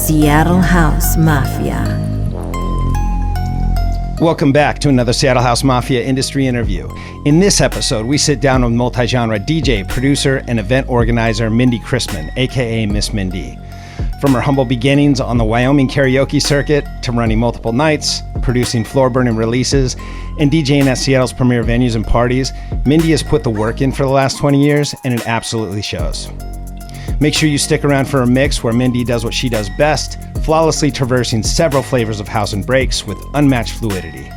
Seattle House Mafia. Welcome back to another Seattle House Mafia industry interview. In this episode, we sit down with multi-genre DJ, producer, and event organizer Mindy Christman, aka Miss Min.D. From her humble beginnings on the Wyoming Karaoke circuit to running multiple nights, producing floor-burning releases, and DJing at Seattle's premier venues and parties, Mindy has put the work in for the last 20 years, and it absolutely shows. Make sure you stick around for a mix where Mindy does what she does best, flawlessly traversing several flavors of house and breaks with unmatched fluidity.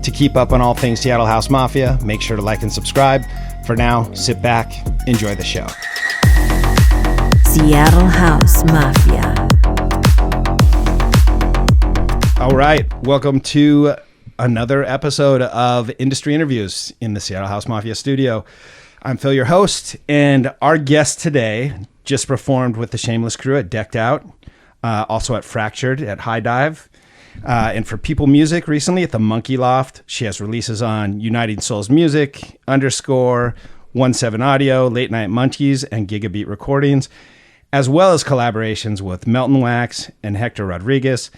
To keep up on all things Seattle House Mafia, make sure to like and subscribe. For now, sit back, enjoy the show. Seattle House Mafia. All right, welcome to another episode of Industry Interviews in the Seattle House Mafia studio. I'm Phil, your host, and our guest today just performed with the Shameless crew at Decked Out, also at Fractured at High Dive, and for People Music recently at the Monkey Loft. She has releases on Uniting Souls Music, _, 17 Audio, Late Night Monkeys, and Gigabeat Recordings, as well as collaborations with Melton Wax and Hector Rodriguez.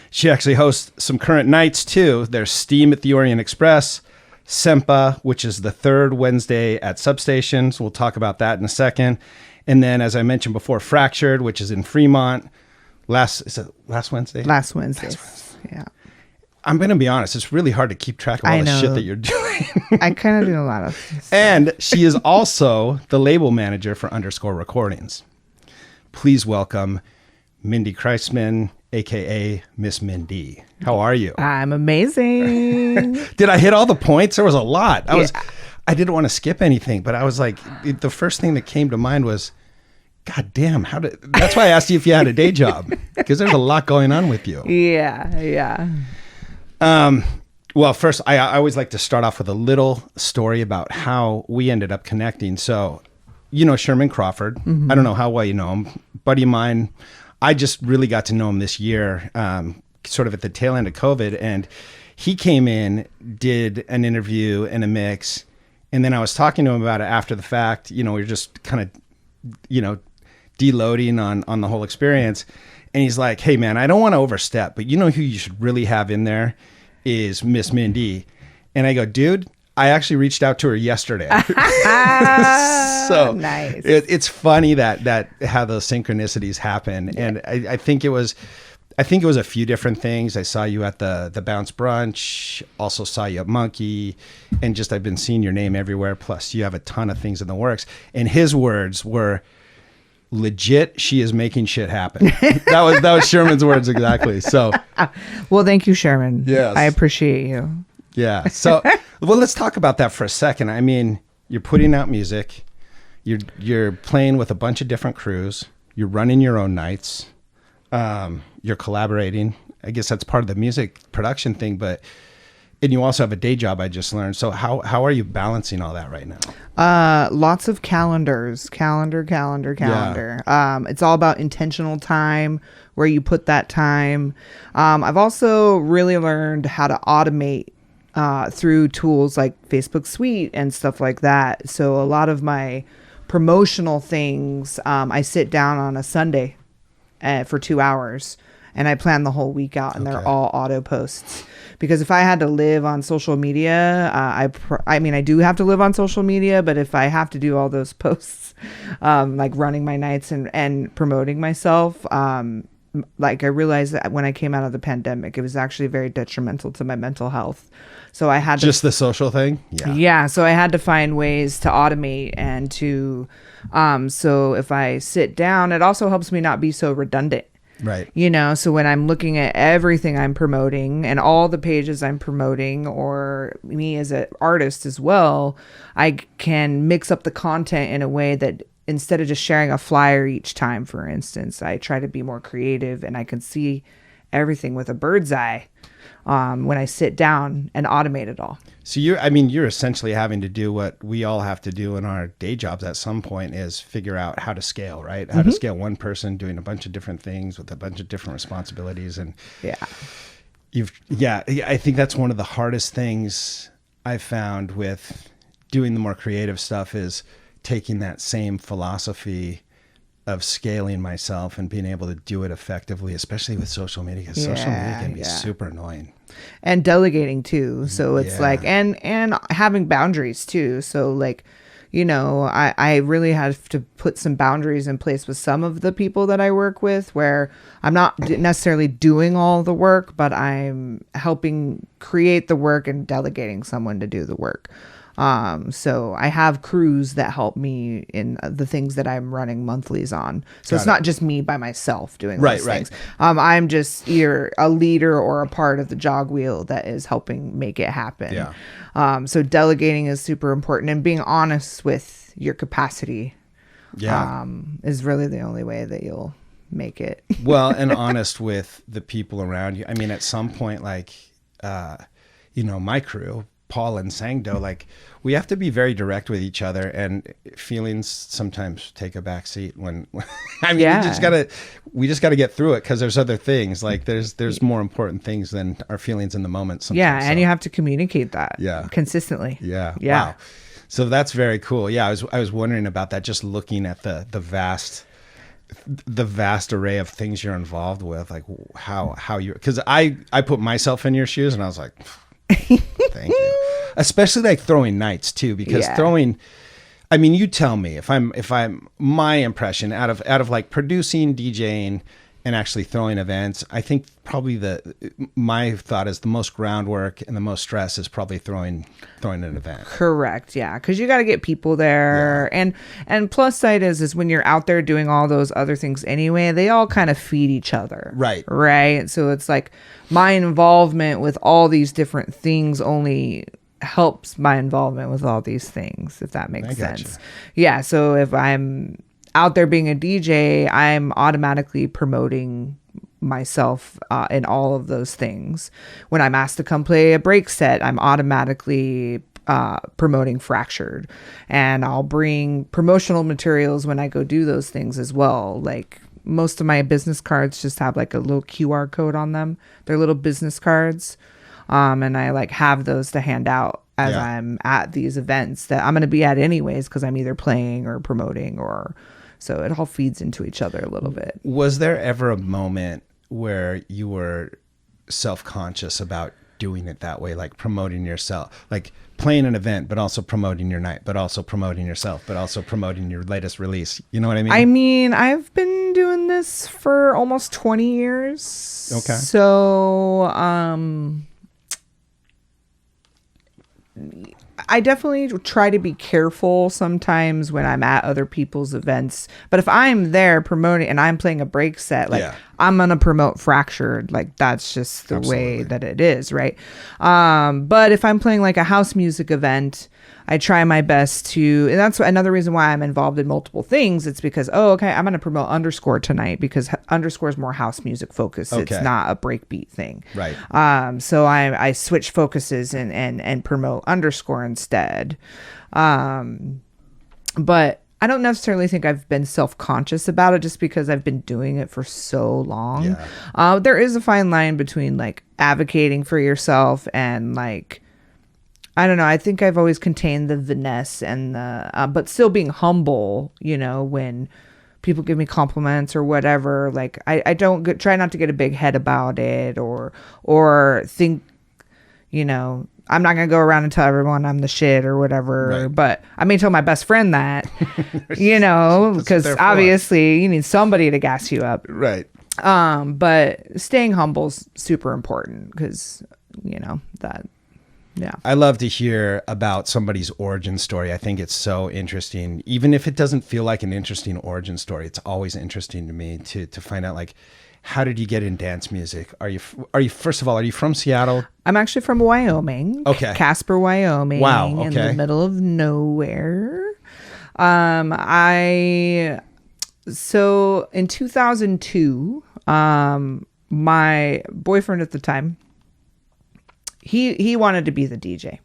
She actually hosts some current nights too. There's Steam at the Orient Express, Sempa, which is the third Wednesday at Substations. We'll talk about that in a second. And then, as I mentioned before, Fractured, which is in Fremont. Last Wednesday? Last Wednesday. Yeah. I'm going to be honest. It's really hard to keep track of all the shit that you're doing. I kind of do a lot of stuff. And she is also the label manager for _ Recordings. Please welcome Mindy Christman, a.k.a. Miss Min.D. How are you? I'm amazing. Did I hit all the points? There was a lot. I didn't want to skip anything, but I was like, the first thing that came to mind was, God damn, that's why I asked you if you had a day job, because there's a lot going on with you. Yeah. Well, first, I always like to start off with a little story about how we ended up connecting. So, you know Sherman Crawford. Mm-hmm. I don't know how well you know him. Buddy of mine, I just really got to know him this year, sort of at the tail end of COVID. And he came in, did an interview and a mix. And then I was talking to him about it after the fact. You know, we were just kind of, deloading on the whole experience. And he's like, hey, man, I don't want to overstep, but you know who you should really have in there is Miss Min.D. And I go, dude, I actually reached out to her yesterday. So nice. It's funny that how those synchronicities happen. Yeah. And I think it was a few different things. I saw you at the Bounce Brunch, also saw you at Monkey, and just I've been seeing your name everywhere. Plus you have a ton of things in the works. And his words were, legit, she is making shit happen. That was Sherman's words exactly. So well, thank you, Sherman. Yes. I appreciate you. Yeah. So well, let's talk about that for a second. I mean, you're putting out music, you're playing with a bunch of different crews, you're running your own nights, you're collaborating. I guess that's part of the music production thing, and you also have a day job, I just learned. So how are you balancing all that right now? Lots of calendars. Calendar. Yeah. It's all about intentional time, where you put that time. I've also really learned how to automate through tools like Facebook Suite and stuff like that. So a lot of my promotional things, I sit down on a Sunday for 2 hours and I plan the whole week out, and they're all auto posts. Because if I had to live on social media, I mean, I do have to live on social media, but if I have to do all those posts, like running my nights and promoting myself, like I realized that when I came out of the pandemic, it was actually very detrimental to my mental health. So I had just the social thing. Yeah. So I had to find ways to automate and to, so if I sit down, it also helps me not be so redundant. Right. So when I'm looking at everything I'm promoting and all the pages I'm promoting, or me as an artist as well, I can mix up the content in a way that instead of just sharing a flyer each time, for instance, I try to be more creative, and I can see everything with a bird's eye when I sit down and automate it all. So you're essentially having to do what we all have to do in our day jobs at some point, is figure out how to scale, right? How to scale one person doing a bunch of different things with a bunch of different responsibilities. And I think that's one of the hardest things I've found with doing the more creative stuff, is taking that same philosophy of scaling myself and being able to do it effectively, especially with social media, because social media can be super annoying. And delegating too. So it's like, and having boundaries too. So like, you know, I really have to put some boundaries in place with some of the people that I work with, where I'm not necessarily doing all the work, but I'm helping create the work and delegating someone to do the work. So I have crews that help me in the things that I'm running monthlies on. So it's not just me by myself doing those things. I'm just either a leader or a part of the jog wheel that is helping make it happen. Yeah. So delegating is super important, and being honest with your capacity is really the only way that you'll make it. Well, and honest with the people around you. I mean, at some point, like, you know, my crew, Paul and Sangdo, like, we have to be very direct with each other, and feelings sometimes take a back seat when I mean, we just gotta get through it, because there's other things, like there's more important things than our feelings in the moment sometimes. Yeah, and you have to communicate that consistently. Yeah. Wow. So that's very cool. Yeah, I was wondering about that, just looking at the vast array of things you're involved with, like how you, because I put myself in your shoes and I was like, thank you. Especially like throwing nights too, because throwing, I mean, you tell me if I'm my impression out of like producing, DJing, and actually throwing events, I think probably my thought is the most groundwork and the most stress is probably throwing an event. Correct. Yeah. Cause you got to get people there. Yeah. And plus side is when you're out there doing all those other things anyway, they all kind of feed each other. Right. Right. So it's like my involvement with all these different things only helps my involvement with all these things, if that makes sense. Yeah. So if I'm out there being a DJ, I'm automatically promoting myself in all of those things. When I'm asked to come play a break set, I'm automatically promoting Fractured, and I'll bring promotional materials when I go do those things as well. Like most of my business cards just have like a little QR code on them. They're little business cards. And I like have those to hand out as I'm at these events that I'm going to be at anyways, because I'm either playing or promoting, or so it all feeds into each other a little bit. Was there ever a moment where you were self-conscious about doing it that way, like promoting yourself, like playing an event, but also promoting your night, but also promoting yourself, but also promoting your latest release? You know what I mean? I mean, I've been doing this for almost 20 years. Okay. So, I definitely try to be careful sometimes when I'm at other people's events. But if I'm there promoting and I'm playing a break set, like I'm going to promote Fractured. Like that's just the way that it is, right? But if I'm playing like a house music event, I try my best to, and that's another reason why I'm involved in multiple things. It's because, I'm going to promote Underscore tonight, because Underscore is more house music focused. Okay. It's not a breakbeat thing. Right. So I switch focuses and promote Underscore instead. But I don't necessarily think I've been self-conscious about it, just because I've been doing it for so long. Yeah. There is a fine line between like advocating for yourself and like, I don't know. I think I've always contained the finesse and the, but still being humble, you know, when people give me compliments or whatever. Like I don't try not to get a big head about it or think, you know, I'm not going to go around and tell everyone I'm the shit or whatever. Right. But I may tell my best friend that, you know, because obviously you need somebody to gas you up. Right. But staying humble's super important, because, you know, that. Yeah. I love to hear about somebody's origin story. I think it's so interesting. Even if it doesn't feel like an interesting origin story, it's always interesting to me to find out, like, how did you get in dance music? Are you first of all, are you from Seattle? I'm actually from Wyoming. Okay. Casper, Wyoming. Wow. Okay. In the middle of nowhere. So in 2002, my boyfriend at the time, he wanted to be the DJ.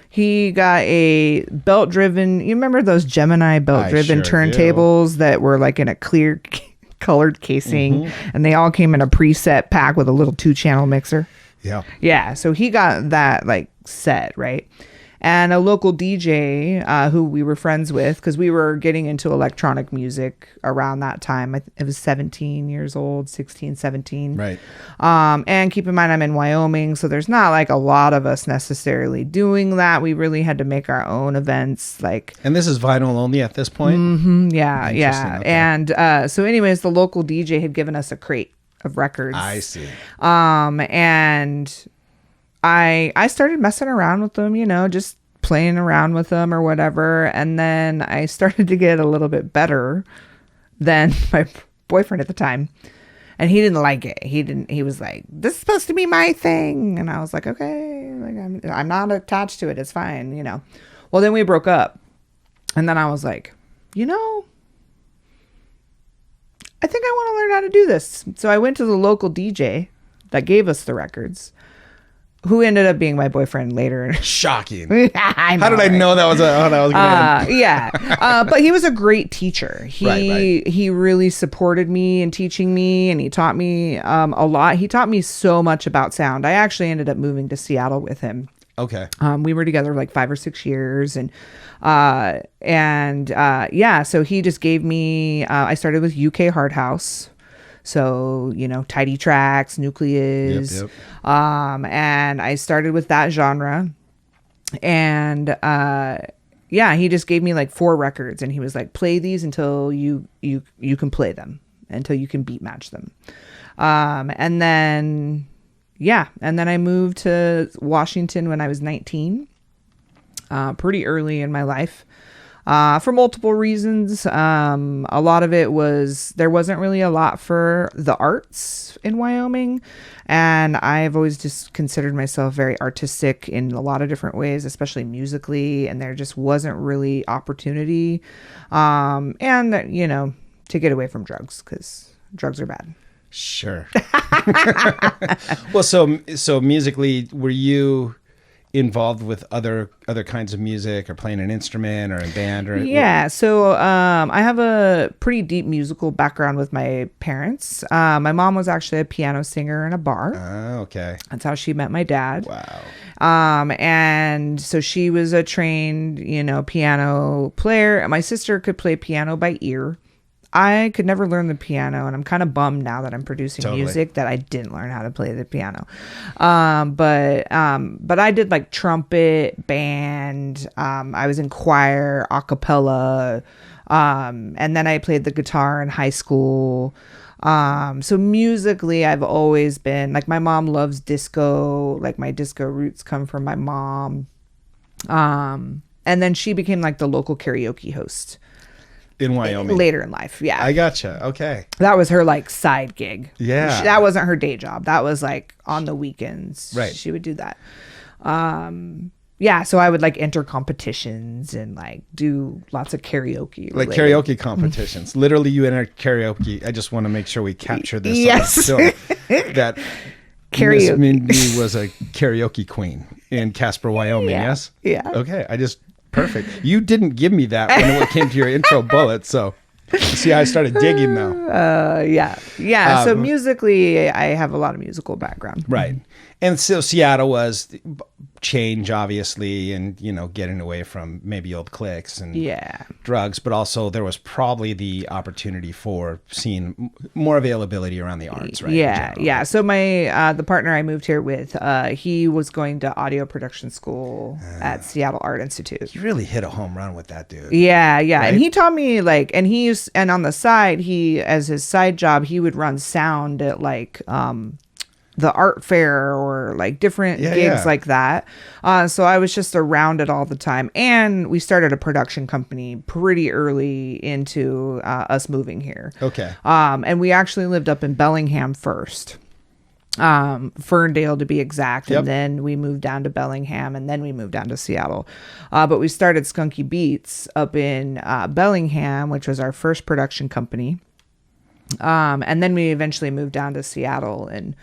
He got a belt-driven, you remember those Gemini belt-driven turntables that were like in a clear colored casing, and they all came in a preset pack with a little 2-channel mixer? Yeah. Yeah, so he got that like set, right? and a local DJ who we were friends with because we were getting into electronic music around that time. It was 17 years old, 16, 17. Right. And keep in mind, I'm in Wyoming, so there's not like a lot of us necessarily doing that. We really had to make our own events. And this is vinyl only at this point? Yeah. Okay. And so anyways, the local DJ had given us a crate of records. I see. And I started messing around with them, just playing around with them or whatever. And then I started to get a little bit better than my boyfriend at the time. And he didn't like it. He was like, this is supposed to be my thing. And I was like, okay, I'm not attached to it. It's fine, Well, then we broke up. And then I was like, I think I want to learn how to do this. So I went to the local DJ that gave us the records, who ended up being my boyfriend later. Shocking. I know, How did I know that was going to end? Yeah. But he was a great teacher. Right. He really supported me in teaching me, and he taught me a lot. He taught me so much about sound. I actually ended up moving to Seattle with him. Okay. We were together like 5 or 6 years, and so he just gave me, I started with UK Hard House. So, Tidy Tracks, Nucleus. Yep. And I started with that genre. And he just gave me like 4 records, and he was like, play these until you can play them, until you can beat match them. And then I moved to Washington when I was 19, pretty early in my life. For multiple reasons. A lot of it was there wasn't really a lot for the arts in Wyoming, and I've always just considered myself very artistic in a lot of different ways, especially musically, and there just wasn't really opportunity, and to get away from drugs, because drugs are bad. Sure. Well, so musically, were you involved with other kinds of music, or playing an instrument, or in band, or so I have a pretty deep musical background with my parents. My mom was actually a piano singer in a bar. Okay. That's how she met my dad. Wow. And so she was a trained piano player. My sister could play piano by ear. I could never learn the piano, and I'm kind of bummed now that I'm producing music that I didn't learn how to play the piano. But I did like trumpet, band. I was in choir, a cappella, and then I played the guitar in high school. So musically, I've always been like, my mom loves disco. Like, my disco roots come from my mom. And then she became like the local karaoke host in Wyoming later in life. Yeah, I gotcha. Okay, that was her like side gig. Yeah, that wasn't her day job. That was like on the weekends. Right, she would do that. So I would like enter competitions and like do lots of karaoke. Like karaoke competitions. Literally, you enter karaoke. I just want to make sure we capture this. Yes, that Miss Min.D was a karaoke queen in Casper, Wyoming. Yeah. Yes. Yeah. Okay. Perfect. You didn't give me that when it came to your intro bullet, so see how I started digging now. So musically, I have a lot of musical background. Right. And so Seattle was change, obviously, and getting away from maybe old cliques and drugs, but also there was probably the opportunity for seeing more availability around the arts, right? Yeah. So my the partner I moved here with, he was going to audio production school at Seattle Art Institute. You really hit a home run with that dude. Yeah. Right? And he taught me and on the side, as his side job, he would run sound at like the art fair or like different gigs like that. So I was just around it all the time. And we started a production company pretty early into us moving here. Okay. And we actually lived up in Bellingham first. Ferndale to be exact. And then we moved down to Bellingham, and then we moved down to Seattle. But we started Skunky Beats up in Bellingham, which was our first production company. And then we eventually moved down to Seattle, and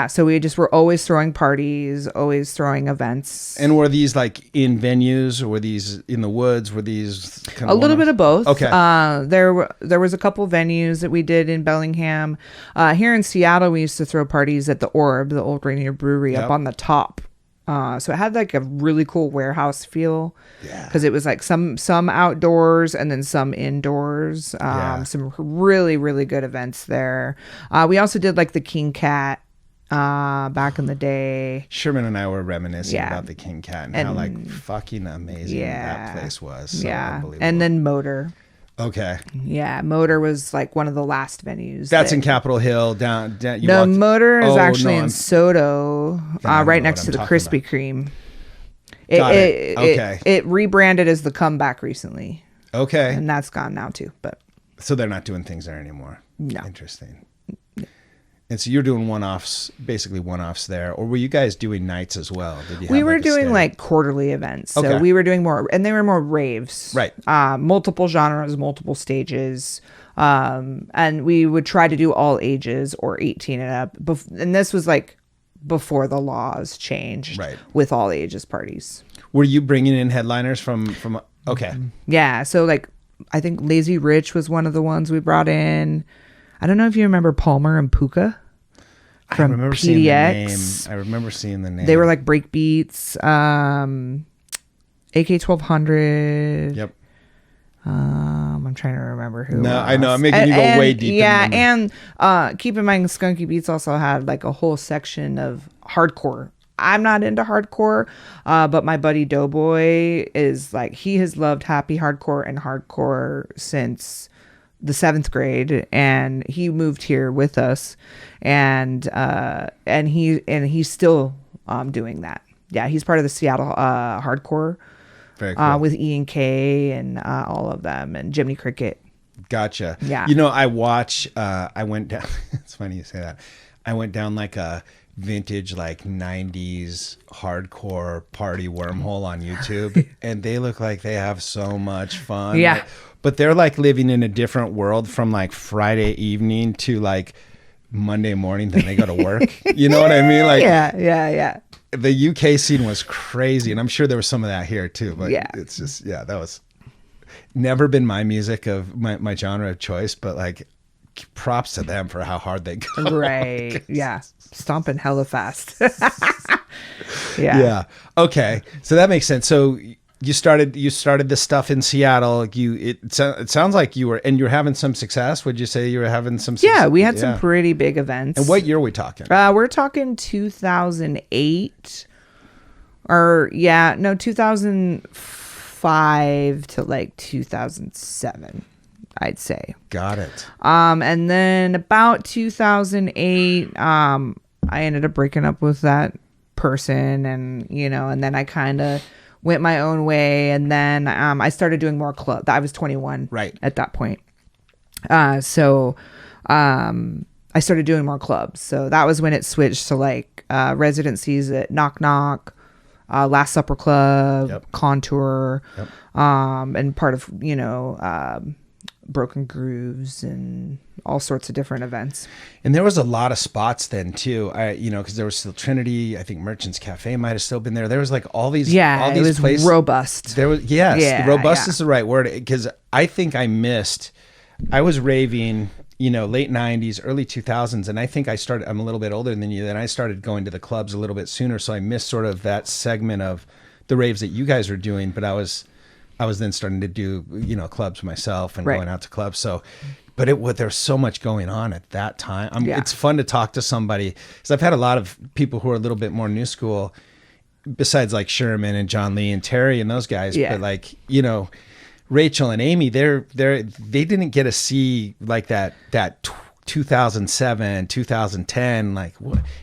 so we just were always throwing parties, always throwing events. And were these like in venues, or were these in the woods? Were these kind of a little bit of both? Okay. There was a couple venues that we did in Bellingham. Here in Seattle, we used to throw parties at the Orb, the old Rainier Brewery, up on the top So it had like a really cool warehouse feel. Yeah. Because it was like some outdoors and then some indoors. Some really, really good events there. We also did like the King Cat back in the day. Sherman and I were reminiscing Yeah. about the King Cat and how like fucking amazing that place was. So unbelievable. And then Motor. Okay. Yeah, Motor was like one of the last venues. That's in Capitol Hill down you no, walked- Motor is Oh, actually no, in Soto, I know right what next I'm to the talking Krispy about. Kreme. Got it. Okay. It rebranded as the Comeback recently, Okay. and that's gone now too. But So they're not doing things there anymore. No. Interesting. And so you're doing basically one-offs there, or were you guys doing nights as well? Did you we have, were like, a doing stay? like quarterly events, so Okay. we were doing more, and they were more raves, Right. Multiple genres, multiple stages, and we would try to do all ages or 18 and up. And this was like before the laws changed, Right. with all ages parties. Were you bringing in headliners from? Okay. Yeah, so like I think Lazy Rich was one of the ones we brought in. I don't know if you remember Palmer and Puka from I remember PDX. seeing the name. I remember seeing the name. They were like break beats, AK 1200. Yep. I'm trying to remember who. No, else. I know. I'm making you go way deep. Yeah, in and keep in mind, Skunky Beats also had like a whole section of hardcore. I'm not into hardcore, but my buddy Doughboy is like, he has loved happy hardcore and hardcore since the 7th grade, and he moved here with us, and he's still doing that. Yeah, he's part of the Seattle hardcore. Very cool. With Ian K and all of them, and Jiminy Cricket. Gotcha. Yeah. You know, I went down, it's funny you say that. I went down like a vintage, like 90s hardcore party wormhole on YouTube, and they look like they have so much fun. Yeah. Like, but they're like living in a different world from like Friday evening to like Monday morning, then they go to work. You know what I mean? Like, Yeah. the UK scene was crazy, and I'm sure there was some of that here too. But Yeah. it's just, that was never been my music of my genre of choice. But like, props to them for how hard they go. Right. Yeah. Stomping hella fast. Yeah. Okay. So that makes sense. So you started this stuff in Seattle. It sounds like you're having some success. Would you say you were having some success? Yeah, we had some pretty big events. And what year are we talking? We're talking 2008 2005 to like 2007, I'd say. Got it. And then about 2008, I ended up breaking up with that person, and then I kind of went my own way, and then I started doing more club. I was 21 right at that point. So I started doing more clubs. So that was when it switched to like residencies at Knock Knock, Last Supper Club, Yep. Contour, Yep. and part of Broken Grooves and all sorts of different events. And there was a lot of spots then too. Because there was still Trinity. I think Merchants Cafe might have still been there. There was like all these it was places. robust. There was robust is the right word, because I think I was raving, late 90s, early 2000s, and I think I'm a little bit older than you, then I started going to the clubs a little bit sooner, so I missed sort of that segment of the raves that you guys were doing, but I was then starting to do, clubs myself and going out to clubs. So, but there's so much going on at that time. It's fun to talk to somebody, because I've had a lot of people who are a little bit more new school, besides like Sherman and John Lee and Terry and those guys. Yeah. But like, Rachel and Amy, they didn't get to see like that 2007, 2010, like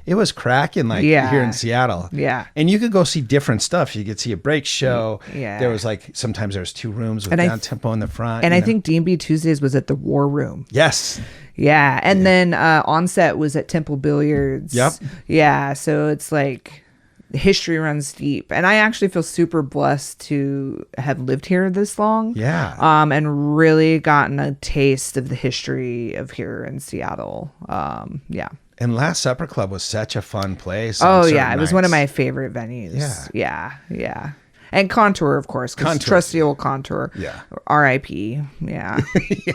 it was cracking here in Seattle. Yeah. And you could go see different stuff. You could see a break show. Yeah. There was sometimes there was 2 rooms with And down tempo in the front. And I think D&B Tuesdays was at the War Room. Yes. Yeah. And then Onset was at Temple Billiards. Yep. Yeah. So it's like history runs deep. And I actually feel super blessed to have lived here this long. Yeah. And really gotten a taste of the history of here in Seattle. Yeah. And Last Supper Club was such a fun place. Oh, on yeah. It certain was one of nights. my favorite venues. Yeah. Yeah. And Contour, of course, because Contour. trusty old Contour. Yeah. R.I.P. Yeah.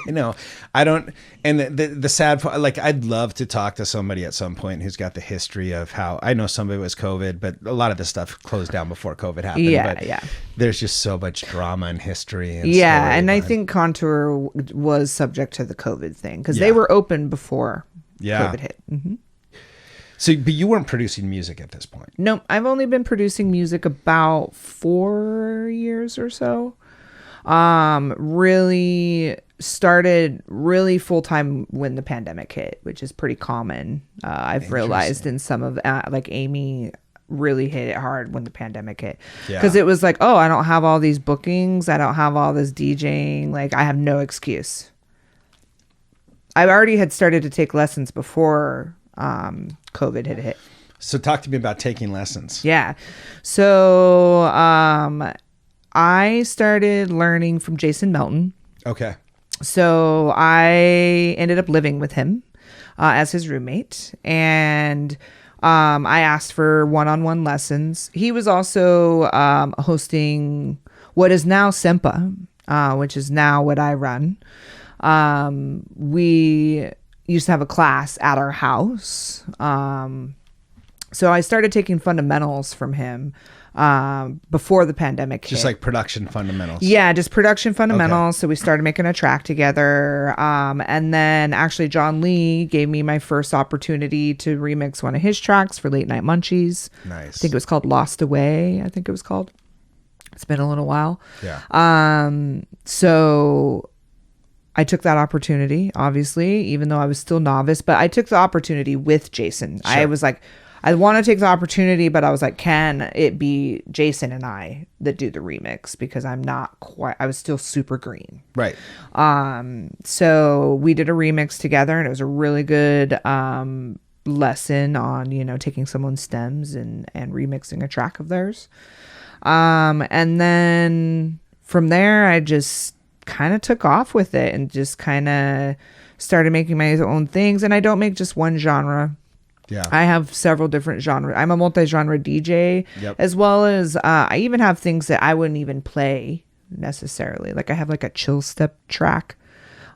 I know. I don't. And the sad part, like, I'd love to talk to somebody at some point who's got the history of how, I know some of it was COVID, but a lot of this stuff closed down before COVID happened. Yeah, but yeah. There's just so much drama and history. And Yeah, story and I behind- think Contour was subject to the COVID thing because Yeah. they were open before Yeah. COVID hit. Hmm. So, but you weren't producing music at this point. No, I've only been producing music about 4 years or so. Really started really full time when the pandemic hit, which is pretty common. I've realized in some of like Amy really hit it hard when the pandemic hit because it was like, oh, I don't have all these bookings, I don't have all this DJing, like I have no excuse. I already had started to take lessons before COVID had hit. So talk to me about taking lessons. Yeah. So I started learning from Jason Melton. Okay. So I ended up living with him as his roommate. And I asked for one-on-one lessons. He was also hosting what is now SEMPA, which is now what I run. We used to have a class at our house. So I started taking fundamentals from him before the pandemic hit. Just like production fundamentals. Yeah, just production fundamentals. Okay. So we started making a track together. And then actually John Lee gave me my first opportunity to remix one of his tracks for Late Night Munchies. Nice. I think it was called Lost Away. I think it was called. It's been a little while. Yeah. So I took that opportunity, obviously, even though I was still novice, but I took the opportunity with Jason. Sure. I was like, I want to take the opportunity, but I was like, can it be Jason and I that do the remix? Because I'm not quite, I was still super green. Right. So we did a remix together and it was a really good lesson on, you know, taking someone's stems and remixing a track of theirs. And then from there, I just kind of took off with it and just kind of started making my own things. And I don't make just one genre. Yeah. I have several different genres. I'm a multi-genre DJ, as well as I even have things that I wouldn't even play necessarily. Like I have like a chill step track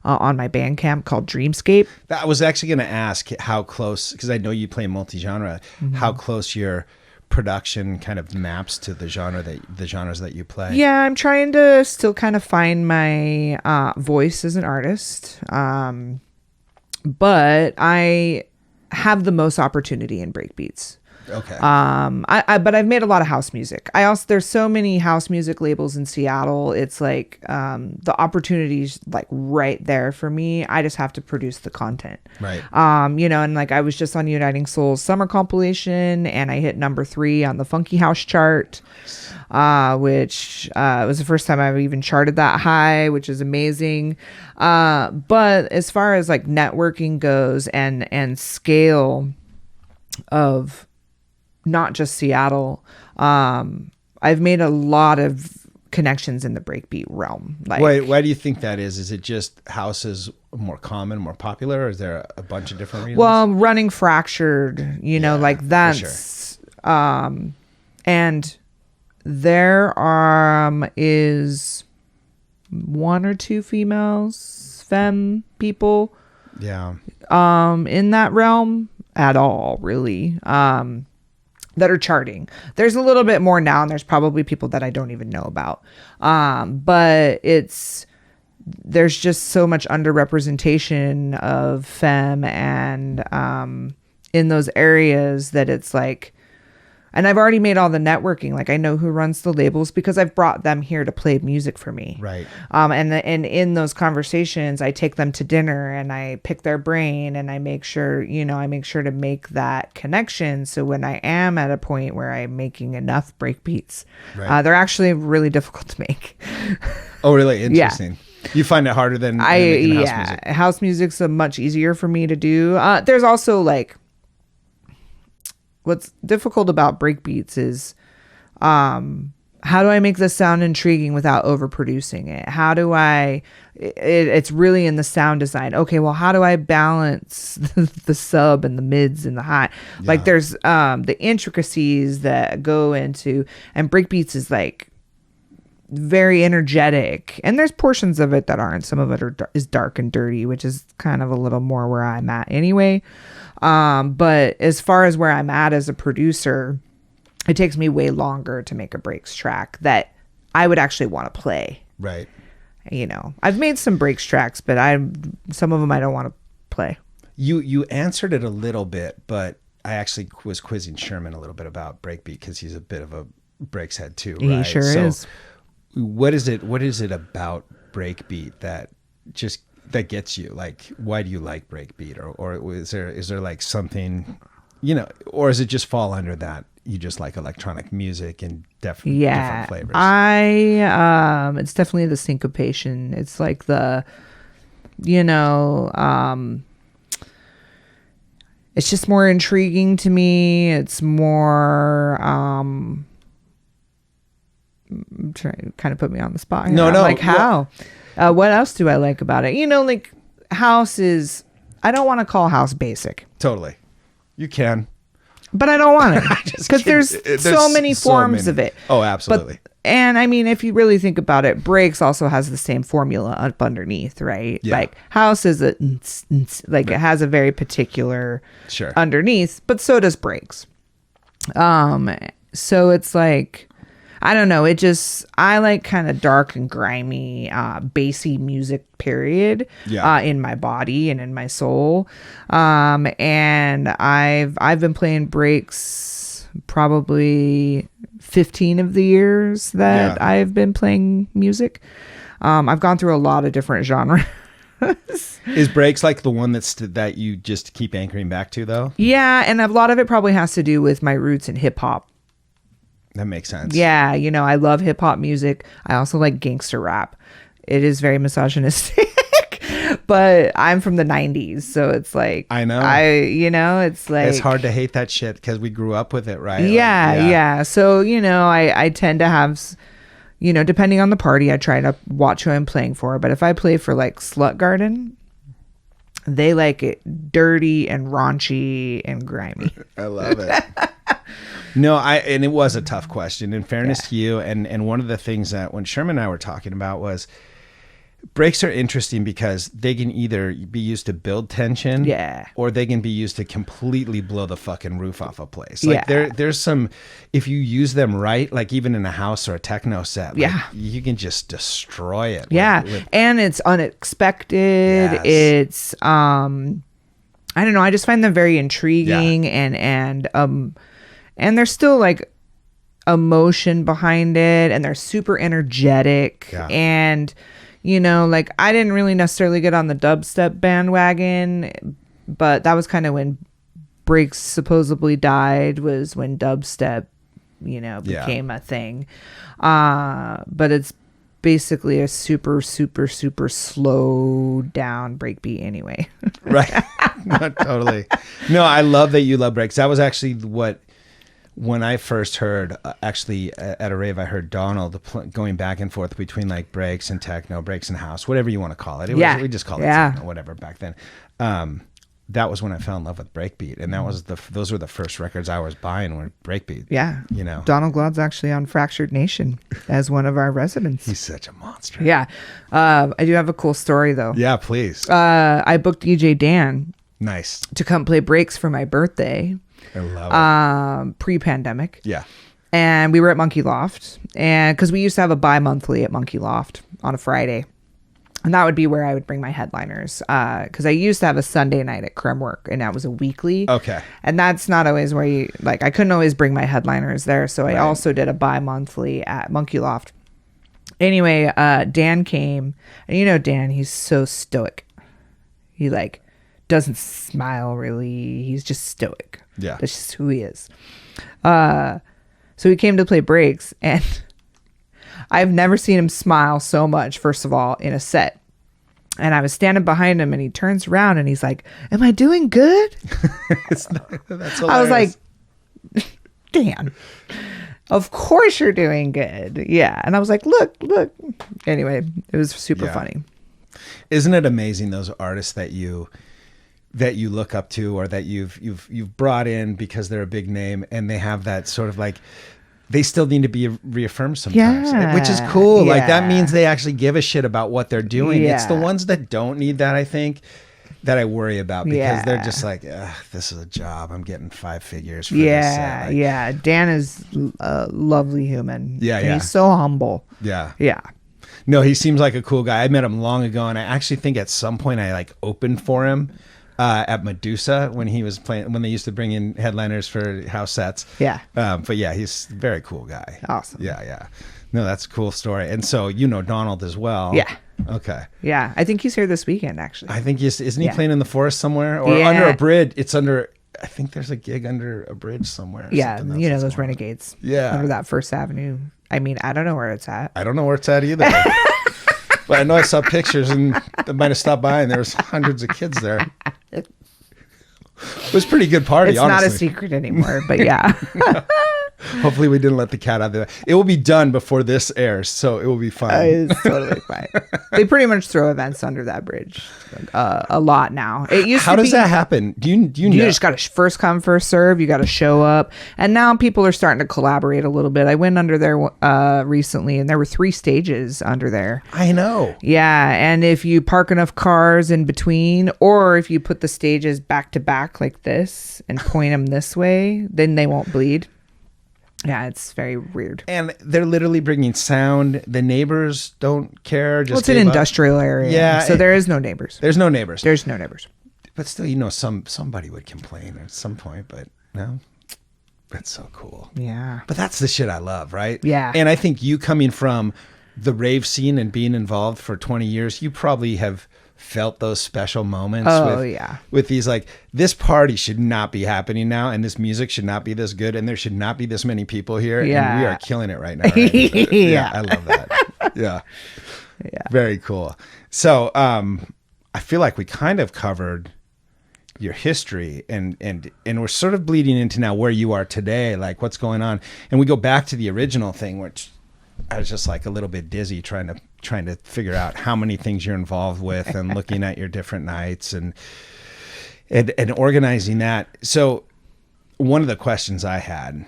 on my Bandcamp called Dreamscape. I was actually going to ask how close, because I know you play multi-genre, how close your production kind of maps to the genres that you play. Yeah, I'm trying to still kind of find my voice as an artist, but I have the most opportunity in breakbeats. Okay. But I've made a lot of house music. There's so many house music labels in Seattle. It's like the opportunity's like right there for me. I just have to produce the content. Right. You know, and like I was just on Uniting Souls summer compilation and I hit number 3 on the Funky House chart, which was the first time I've even charted that high, which is amazing. But as far as like networking goes and scale of not just Seattle, I've made a lot of connections in the breakbeat realm. Like, why do you think that is? Is it just house is more common, more popular, or is there a bunch of different reasons? Well, running Fractured, you know, like that's, and there is 1 or 2 femme people, in that realm at all, really. That are charting. There's a little bit more now, and there's probably people that I don't even know about. But there's just so much underrepresentation of femme and in those areas that it's like, and I've already made all the networking. Like I know who runs the labels because I've brought them here to play music for me. Right. And in those conversations, I take them to dinner and I pick their brain and I make sure to make that connection. So when I am at a point where I'm making enough breakbeats, they're actually really difficult to make. Oh, really? Interesting. Yeah. You find it harder than making house music. House music's much easier for me to do. There's also like, what's difficult about breakbeats is how do I make this sound intriguing without overproducing it? How do it's really in the sound design. Okay, well, how do I balance the sub and the mids and the high? Like there's the intricacies that go into, and breakbeats is like very energetic, and there's portions of it that aren't. Some of it is dark and dirty, which is kind of a little more where I'm at anyway. But as far as where I'm at as a producer, it takes me way longer to make a breaks track that I would actually want to play. Right. You know, I've made some breaks tracks, but some of them I don't want to play. You answered it a little bit, but I actually was quizzing Sherman a little bit about breakbeat because he's a bit of a breaks head too, right? He sure is. What is it about breakbeat that gets you? Like, why do you like breakbeat? Or is there like something, you know, or does it just fall under that you just like electronic music and different flavors? It's definitely the syncopation. It's like the, you know, it's just more intriguing to me. It's more, trying kind of put me on the spot here. No. Like how? What else do I like about it? You know, like house is, I don't want to call house basic. Totally. You can. But I don't want it. Because there's so many forms of it. Oh, absolutely. And I mean, if you really think about it, breaks also has the same formula up underneath, right? Yeah. Like house is it has a very particular underneath, but so does breaks. So it's like, I don't know. I like kind of dark and grimy, bassy music, period, in my body and in my soul. And I've been playing breaks probably 15 of the years that I've been playing music. I've gone through a lot of different genres. Is breaks like the one that you just keep anchoring back to though? Yeah. And a lot of it probably has to do with my roots in hip hop. That makes sense. Yeah, you know, I love hip hop music. I also like gangster rap. It is very misogynistic, but I'm from the 90s, so it's like I know. It's like it's hard to hate that shit because we grew up with it, right? Yeah. So, you know, I tend to have, you know, depending on the party, I try to watch who I'm playing for. But if I play for like Slut Garden, they like it dirty and raunchy and grimy. I love it. No, and it was a tough question. In fairness to you, and one of the things that when Sherman and I were talking about was breaks are interesting because they can either be used to build tension, or they can be used to completely blow the fucking roof off a place. Like there's some, if you use them right, like even in a house or a techno set, like, you can just destroy it. Yeah, and it's unexpected. Yes. It's I don't know. I just find them very intriguing and there's still like emotion behind it, and they're super energetic. And, you know, like I didn't really necessarily get on the dubstep bandwagon, but that was kind of when breaks supposedly died, was when dubstep, you know, became a thing. But it's basically a super, super, super slow down breakbeat anyway. Right. No, totally. No, I love that you love breaks. That was actually when I first heard, actually at a rave, I heard Donald going back and forth between like breaks and techno, breaks and house, whatever you want to call it. We just called it techno, whatever back then. That was when I fell in love with breakbeat, and those were the first records I was buying were breakbeat. Yeah, you know, Donald Glaud's actually on Fractured Nation as one of our residents. He's such a monster. Yeah, I do have a cool story though. Yeah, please. I booked DJ Dan. Nice. To come play breaks for my birthday. I love it. Pre-pandemic. Yeah. And we were at Monkey Loft, and because we used to have a bi-monthly at Monkey Loft on a Friday, and that would be where I would bring my headliners. Because I used to have a Sunday night at Cremwork, and that was a weekly. Okay. And that's not always where you like. I couldn't always bring my headliners there, so I also did a bi-monthly at Monkey Loft. Anyway, Dan came, and you know Dan, he's so stoic. He like doesn't smile really. He's just stoic. Yeah. That's just who he is. So he came to play breaks, and I've never seen him smile so much, first of all, in a set. And I was standing behind him, and he turns around and he's like, "Am I doing good?" That's hilarious. I was like, Dan, of course you're doing good. Yeah. And I was like, look. Anyway, it was super funny. Isn't it amazing, those artists that you look up to, or that you've brought in because they're a big name, and they have that sort of like they still need to be reaffirmed sometimes, which is cool. Like that means they actually give a shit about what they're doing. It's the ones that don't need that, I think, that I worry about, because they're just like, this is a job. I'm getting 5 figures for this. Like, Dan is a lovely human. Yeah. He's so humble. Yeah. Yeah. No, he seems like a cool guy. I met him long ago, and I actually think at some point I like opened for him at Medusa when he was playing, when they used to bring in headliners for house sets. Yeah. But yeah, he's a very cool guy. Awesome. Yeah. No, that's a cool story. And so you know Donald as well. Yeah. Okay. Yeah. I think he's here this weekend, actually. I think isn't he playing in the forest somewhere or under a bridge? It's under. I think there's a gig under a bridge somewhere. Yeah, you know those renegades. Yeah. Under that First Avenue. I mean, I don't know where it's at. I don't know where it's at either. But I know I saw pictures, and I might have stopped by, and there was hundreds of kids there. It was a pretty good party, it's honestly. Not a secret anymore, but yeah. Hopefully we didn't let the cat out of the bag. It will be done before this airs, so it will be fine. It's totally fine. They pretty much throw events under that bridge a lot now. It used How to does be, that happen? Do you know? You just got to first come, first serve. You got to show up. And now people are starting to collaborate a little bit. I went under there recently, and there were 3 stages under there. I know. Yeah, and if you park enough cars in between, or if you put the stages back to back like this and point them this way, then they won't bleed. Yeah, it's very weird. And they're literally bringing sound. The neighbors don't care. Just it's an industrial area. Yeah. So there is no neighbors. There's no neighbors. There's no neighbors. But still, you know, somebody would complain at some point, but no. That's so cool. Yeah. But that's the shit I love, right? Yeah. And I think you coming from the rave scene and being involved for 20 years, you probably have felt those special moments with these, like, this party should not be happening now, and this music should not be this good, and there should not be this many people here, and we are killing it right now, right? Yeah, I love that. Yeah Very cool. So I feel like we kind of covered your history, and we're sort of bleeding into now where you are today, like what's going on, and we go back to the original thing, which I was just like a little bit dizzy trying to figure out how many things you're involved with and looking at your different nights and organizing that. So one of the questions I had,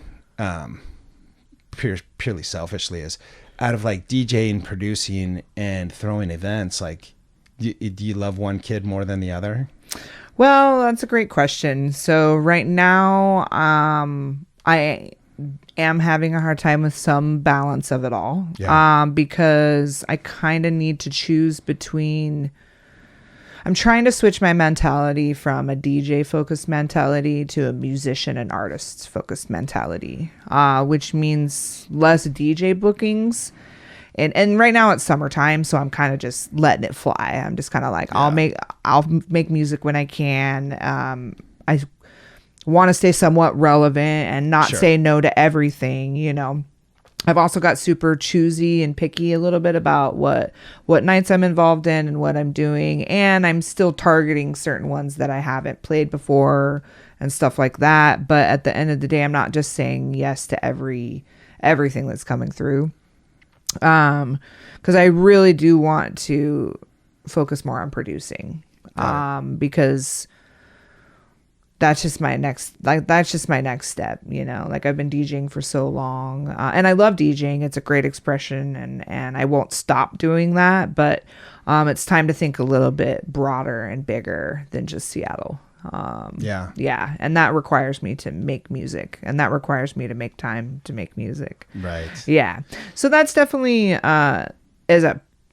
purely selfishly, is out of like DJing, producing, and throwing events, like do you love one kid more than the other? Well, that's a great question. So right now, I am having a hard time with some balance of it all. Because I kind of need to choose between, I'm trying to switch my mentality from a DJ focused mentality to a musician and artist focused mentality, which means less DJ bookings. And right now it's summertime, so I'm kind of just letting it fly. I'm just kind of like, I'll make music when I can. I want to stay somewhat relevant and not say no to everything, you know. I've also got super choosy and picky a little bit about what nights I'm involved in and what I'm doing, and I'm still targeting certain ones that I haven't played before and stuff like that. But at the end of the day, I'm not just saying yes to everything that's coming through, because I really do want to focus more on producing, because that's just my next step, you know. Like, I've been DJing for so long, and I love DJing. It's a great expression, and I won't stop doing that, but it's time to think a little bit broader and bigger than just Seattle. And that requires me to make music, and that requires me to make time to make music. Right. So that's definitely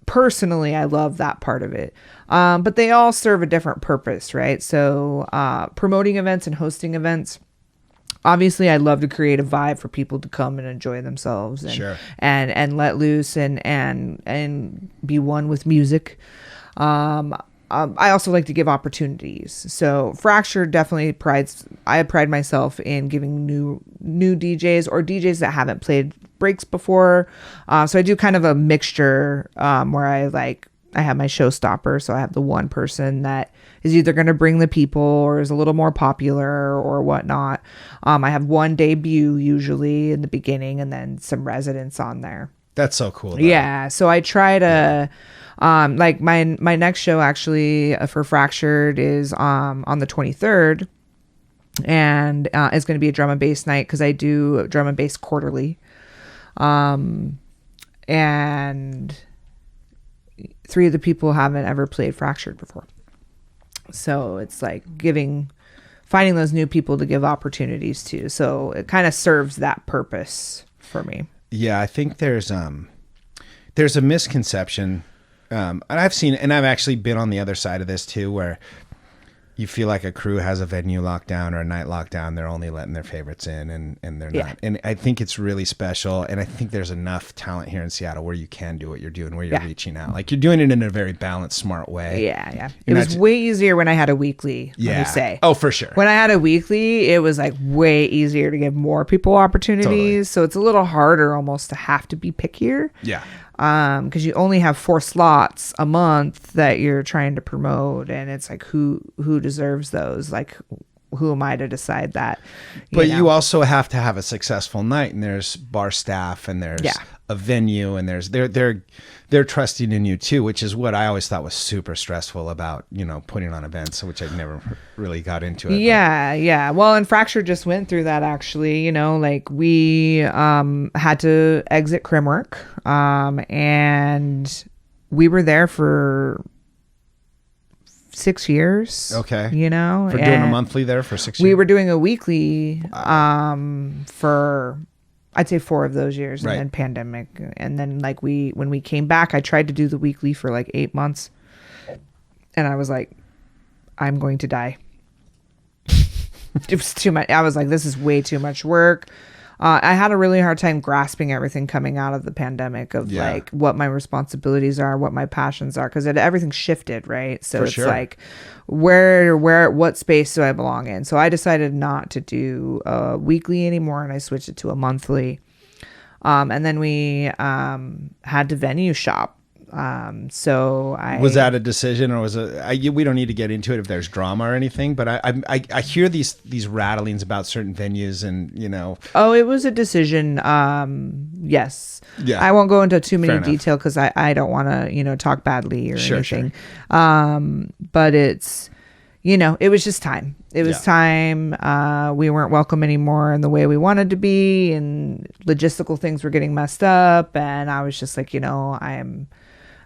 personally, I love that part of it. But they all serve a different purpose, right? So promoting events and hosting events, obviously I'd love to create a vibe for people to come and enjoy themselves and let loose and be one with music. I also like to give opportunities. So Fracture definitely I pride myself in giving new DJs or DJs that haven't played breaks before. So I do kind of a mixture where I have my showstopper. So I have the one person that is either going to bring the people or is a little more popular or whatnot. I have one debut usually in the beginning and then some residents on there. That's so cool, though. Yeah. So I try to... like my next show actually for Fractured is on the 23rd, and it's going to be a drum and bass night because I do drum and bass quarterly. And 3 of the people haven't ever played Fractured before. So it's like finding those new people to give opportunities to. So it kind of serves that purpose for me. Yeah, I think there's a misconception, and I've actually been on the other side of this too, where you feel like a crew has a venue lockdown or a night lockdown. They're only letting their favorites in, and they're not. And I think it's really special. And I think there's enough talent here in Seattle where you can do what you're doing, where you're reaching out. Like, you're doing it in a very balanced, smart way. Yeah. It was way easier when I had a weekly, let me say. Oh, for sure. When I had a weekly, it was like way easier to give more people opportunities. Totally. So it's a little harder almost to have to be pickier. Yeah. Because you only have 4 slots a month that you're trying to promote, and it's like who deserves those? Like, who am I to decide that? You also have to have a successful night, and there's bar staff, and there's a venue, and there's they're trusting in you too, which is what I always thought was super stressful about putting on events, which I never really got into it. Yeah. Well, and Fracture just went through that actually. Like, we had to exit Crimwork, and we were there for 6 years. Okay. For doing a monthly there for 6 years. We were doing a weekly for, I'd say, 4 of those years, and then pandemic, and then like when we came back, I tried to do the weekly for like 8 months, and I was like, I'm going to die. It was too much. I was like, this is way too much work. I had a really hard time grasping everything coming out of the pandemic of like what my responsibilities are, what my passions are, because everything shifted, right? So it's like, what space do I belong in? So I decided not to do a weekly anymore, and I switched it to a monthly. And then we had to venue shop. Was that a decision, or was it? We don't need to get into it if there's drama or anything, but I hear these rattlings about certain venues, and Oh, it was a decision. Yes. Yeah. I won't go into too many detail because I don't want to talk badly or anything. Sure. But it's it was just time. It was time. We weren't welcome anymore in the way we wanted to be, and logistical things were getting messed up, and I was just like, I'm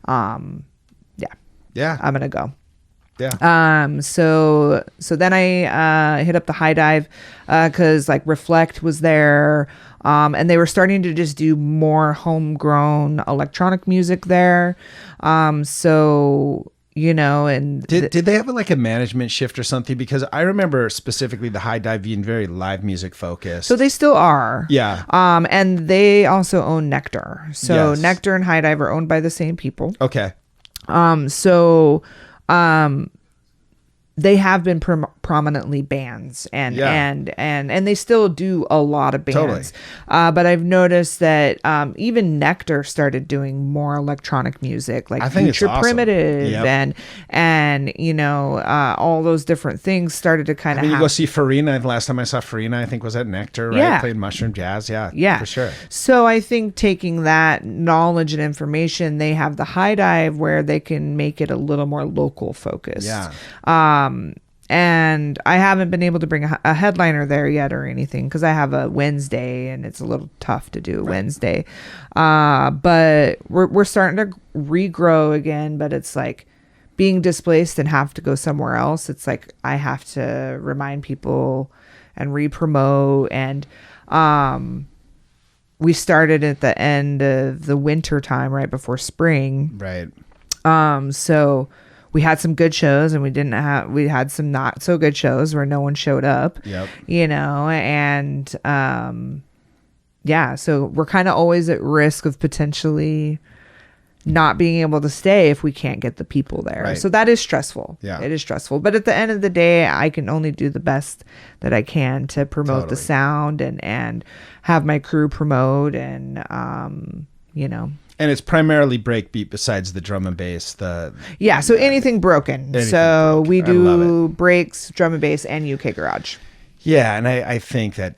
gonna go. So then I hit up the High Dive because like Reflect was there, and they were starting to just do more homegrown electronic music there. And did they have like a management shift or something? Because I remember specifically the High Dive being very live music focused. So they still are. Yeah. And they also own Nectar. So Nectar and High Dive are owned by the same people. Okay. They have been prominently bands, and they still do a lot of bands. Totally. But I've noticed that even Nectar started doing more electronic music, like Future Primitive, and all those different things started to kind of. You go see Farina. The last time I saw Farina, I think was at Nectar, right? Yeah. Played Mushroom Jazz. Yeah, for sure. So I think taking that knowledge and information, they have the High Dive where they can make it a little more local focused. Yeah. And I haven't been able to bring a headliner there yet or anything because I have a Wednesday and it's a little tough to do a Wednesday. But we're starting to regrow again, but it's like being displaced and have to go somewhere else. It's like I have to remind people and re-promote, and we started at the end of the winter time right before spring. Right. So we had some good shows, and we had some not so good shows where no one showed up. Yep. And so we're kind of always at risk of potentially not being able to stay if we can't get the people there. Right. So that is stressful. Yeah. It is stressful. But at the end of the day, I can only do the best that I can to promote the sound and have my crew promote, and And it's primarily breakbeat besides the drum and bass. So anything broken. We do breaks, drum and bass, and UK garage. Yeah, and I think that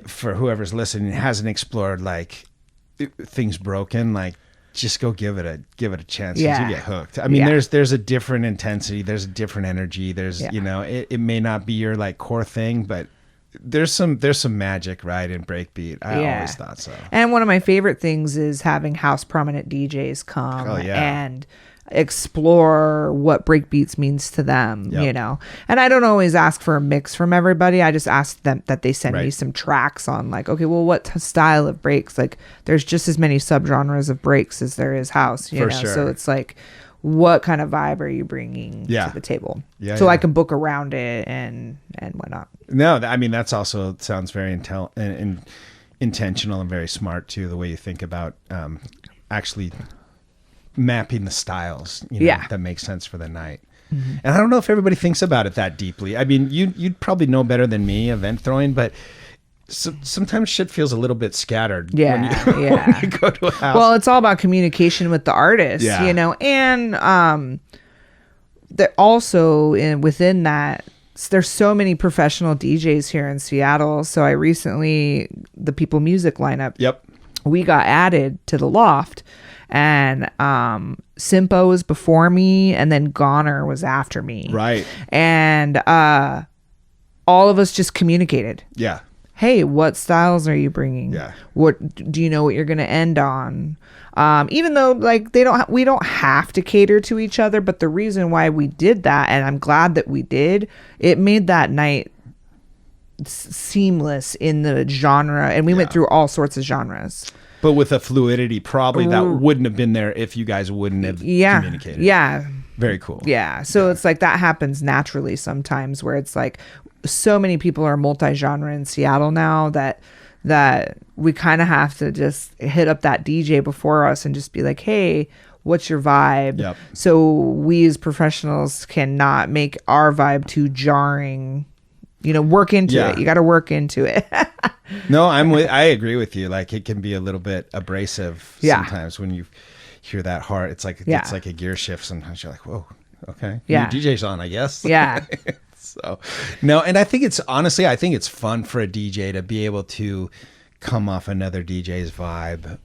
for whoever's listening hasn't explored like things broken, like just go give it a chance. Yeah. You get hooked. I mean, there's a different intensity, there's a different energy. There's it may not be your like core thing, but there's some magic, right, in breakbeat. I always thought so. And one of my favorite things is having house prominent DJs come and explore what breakbeats means to them, you know. And I don't always ask for a mix from everybody. I just ask them that they send me some tracks on like, okay, well, what style of breaks? Like, there's just as many subgenres of breaks as there is house, you know. Sure. So it's like, what kind of vibe are you bringing to the table? I can book around it and whatnot. No, I mean, that's also sounds very intentional and very smart too, the way you think about actually mapping the styles, you know, that makes sense for the night. Mm-hmm. And I don't know if everybody thinks about it that deeply. I mean, you'd probably know better than me event throwing, but sometimes shit feels a little bit scattered when you go to a house. Well, it's all about communication with the artist, you know, and that also within that, there's so many professional DJs here in Seattle. So I recently, the People Music lineup, we got added to the Loft, and Simpo was before me, and then Goner was after me. Right. And all of us just communicated. Yeah. Hey, what styles are you bringing? Yeah. What do you know what you're going to end on? Even though like we don't have to cater to each other, but the reason why we did that, and I'm glad that we did, it made that night seamless in the genre, and we went through all sorts of genres. But with a fluidity, probably that wouldn't have been there if you guys wouldn't have communicated. Yeah. Very cool. Yeah. So it's like that happens naturally sometimes, where it's like so many people are multi-genre in Seattle now that we kind of have to just hit up that DJ before us and just be like, hey, what's your vibe? Yep. So we as professionals cannot make our vibe too jarring. You know, work into it. You got to work into it. No, I agree with you. Like, it can be a little bit abrasive sometimes when you hear that hard. It's like it's like a gear shift. Sometimes you're like, whoa, okay, new DJ's on, I guess. Yeah. So, no, and I think it's fun for a DJ to be able to come off another DJ's vibe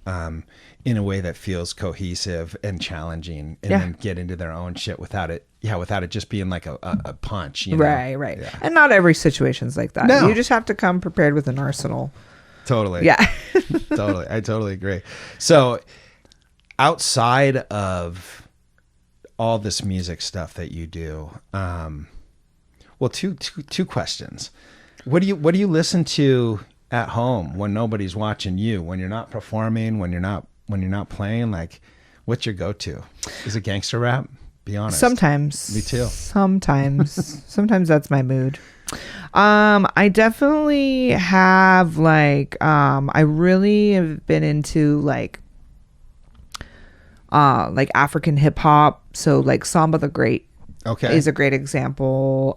in a way that feels cohesive and challenging, and then get into their own shit without it just being like a punch. You know? Right. Yeah. And not every situation's like that. No. You just have to come prepared with an arsenal. Totally. Yeah. Totally. I totally agree. So outside of all this music stuff that you do, well, two questions. What do you listen to at home when nobody's watching you, when you're not performing, when you're not playing? Like, what's your go-to? Is it gangster rap? Be honest. Sometimes. Me too. Sometimes that's my mood. I definitely have like I really have been into like African hip hop. So like Samba the Great is a great example.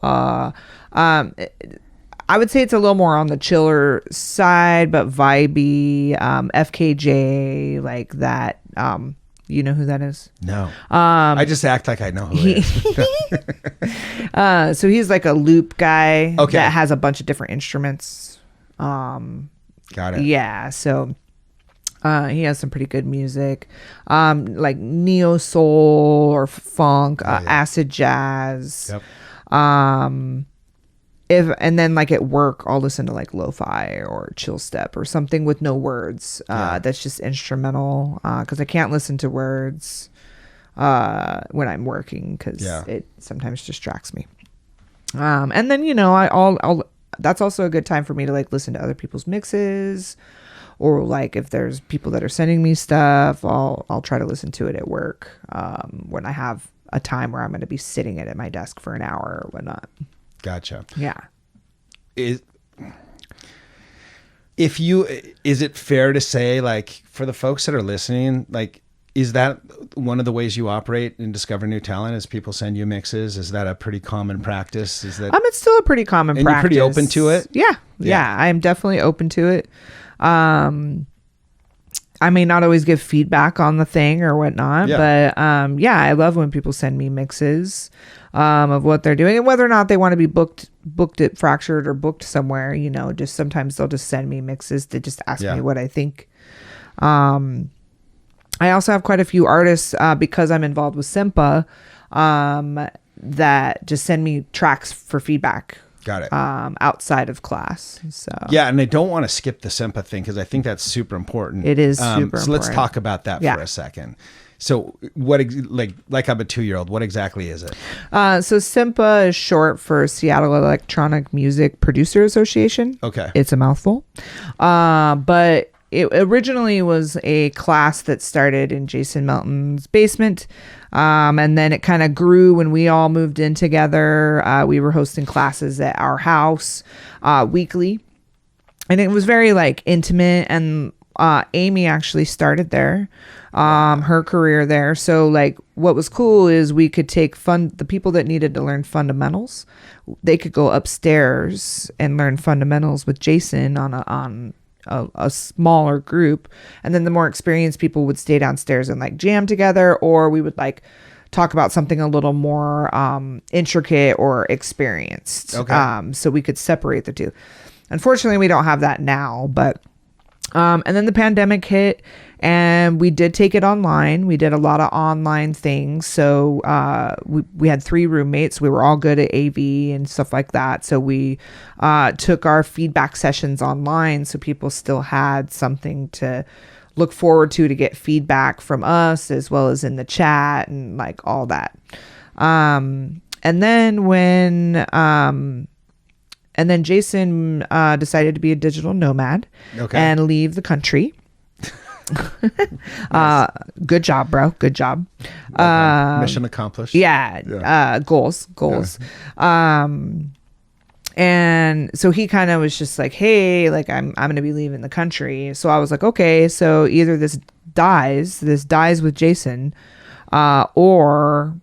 I would say it's a little more on the chiller side, but vibey. FKJ, like that. You know who that is? No. I just act like I know who it is. So he's like a loop guy that has a bunch of different instruments. Got it. Yeah. So he has some pretty good music, like neo soul or funk, acid jazz. Yep. And then like at work, I'll listen to like lo-fi or chill step or something with no words. That's just instrumental. Cause I can't listen to words, when I'm working, cause it sometimes distracts me. And then, you know, I'll that's also a good time for me to like listen to other people's mixes, or like if there's people that are sending me stuff, I'll try to listen to it at work. When I have a time where I'm going to be sitting at my desk for an hour or whatnot. Gotcha. Yeah. Is it fair to say, like, for the folks that are listening, like, is that one of the ways you operate and discover new talent, is people send you mixes? Is that a pretty common practice? Is that it's still a pretty common practice. And you're pretty open to it? Yeah. I am definitely open to it. I may not always give feedback on the thing or whatnot, but I love when people send me mixes of what they're doing, and whether or not they want to be booked at Fractured or booked somewhere, you know, just sometimes they'll just send me mixes to just ask me what I think. I also have quite a few artists, because I'm involved with SIMPA, that just send me tracks for feedback. Got it. Outside of class. So Yeah, and I don't want to skip the SEMPA thing because I think that's super important. It is super So let's important. talk about that for a second. So what, like I'm a 2-year-old, what exactly is it? So SIMPA is short for Seattle Electronic Music Producer Association. Okay. It's a mouthful. But it originally was a class that started in Jason Melton's basement. And then it kind of grew when we all moved in together. We were hosting classes at our house weekly. And it was very like intimate. And Amy actually started there, her career there. So like what was cool is we could take the people that needed to learn fundamentals, they could go upstairs and learn fundamentals with Jason on a smaller group. And then the more experienced people would stay downstairs and like jam together, or we would like talk about something a little more intricate or experienced. Okay. So we could separate the two. Unfortunately, we don't have that now, but and then the pandemic hit and we did take it online. We did a lot of online things. So we had 3 roommates. We were all good at AV and stuff like that. So we took our feedback sessions online. So people still had something to look forward to get feedback from us, as well as in the chat and like all that. And then Jason decided to be a digital nomad and leave the country. Good job, bro. Good job. Mission accomplished. Yeah. Goals. Yeah. And so he kind of was just like, hey, like I'm going to be leaving the country. So I was like, okay, so either this dies with Jason, or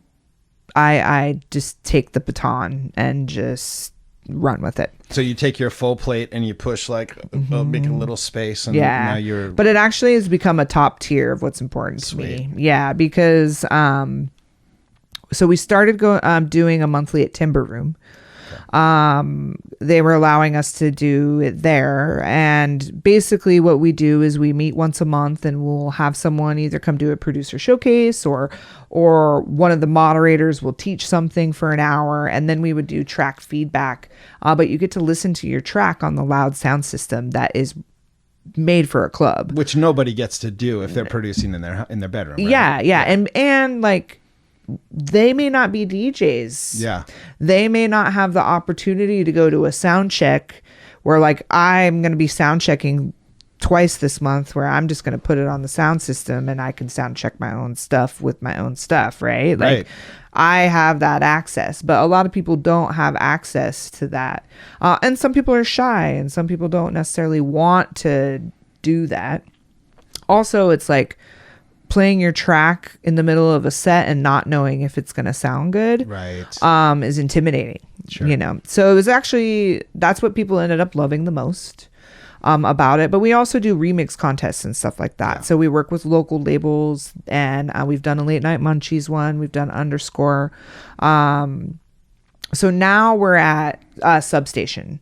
I just take the baton and just run with it. So you take your full plate and you push like make a little space, and now you're. But it actually has become a top tier of what's important to me. Yeah, because so we started doing a monthly at Timber Room. They were allowing us to do it there, and basically what we do is we meet once a month and we'll have someone either come do a producer showcase or one of the moderators will teach something for an hour, and then we would do track feedback, but you get to listen to your track on the loud sound system that is made for a club, which nobody gets to do if they're producing in their bedroom, right? yeah. And like they may not be DJs. Yeah. They may not have the opportunity to go to a sound check where like I'm going to be sound checking twice this month, where I'm just going to put it on the sound system and I can sound check my own stuff with my own stuff. Right. Like I have that access, but a lot of people don't have access to that. And some people are shy and some people don't necessarily want to do that. Also, it's like playing your track in the middle of a set and not knowing if it's going to sound good, is intimidating, you know? So it was actually, that's what people ended up loving the most about it. But we also do remix contests and stuff like that. Yeah. So we work with local labels, and we've done a Late Night Munchies one. We've done Underscore. So now we're at Substation,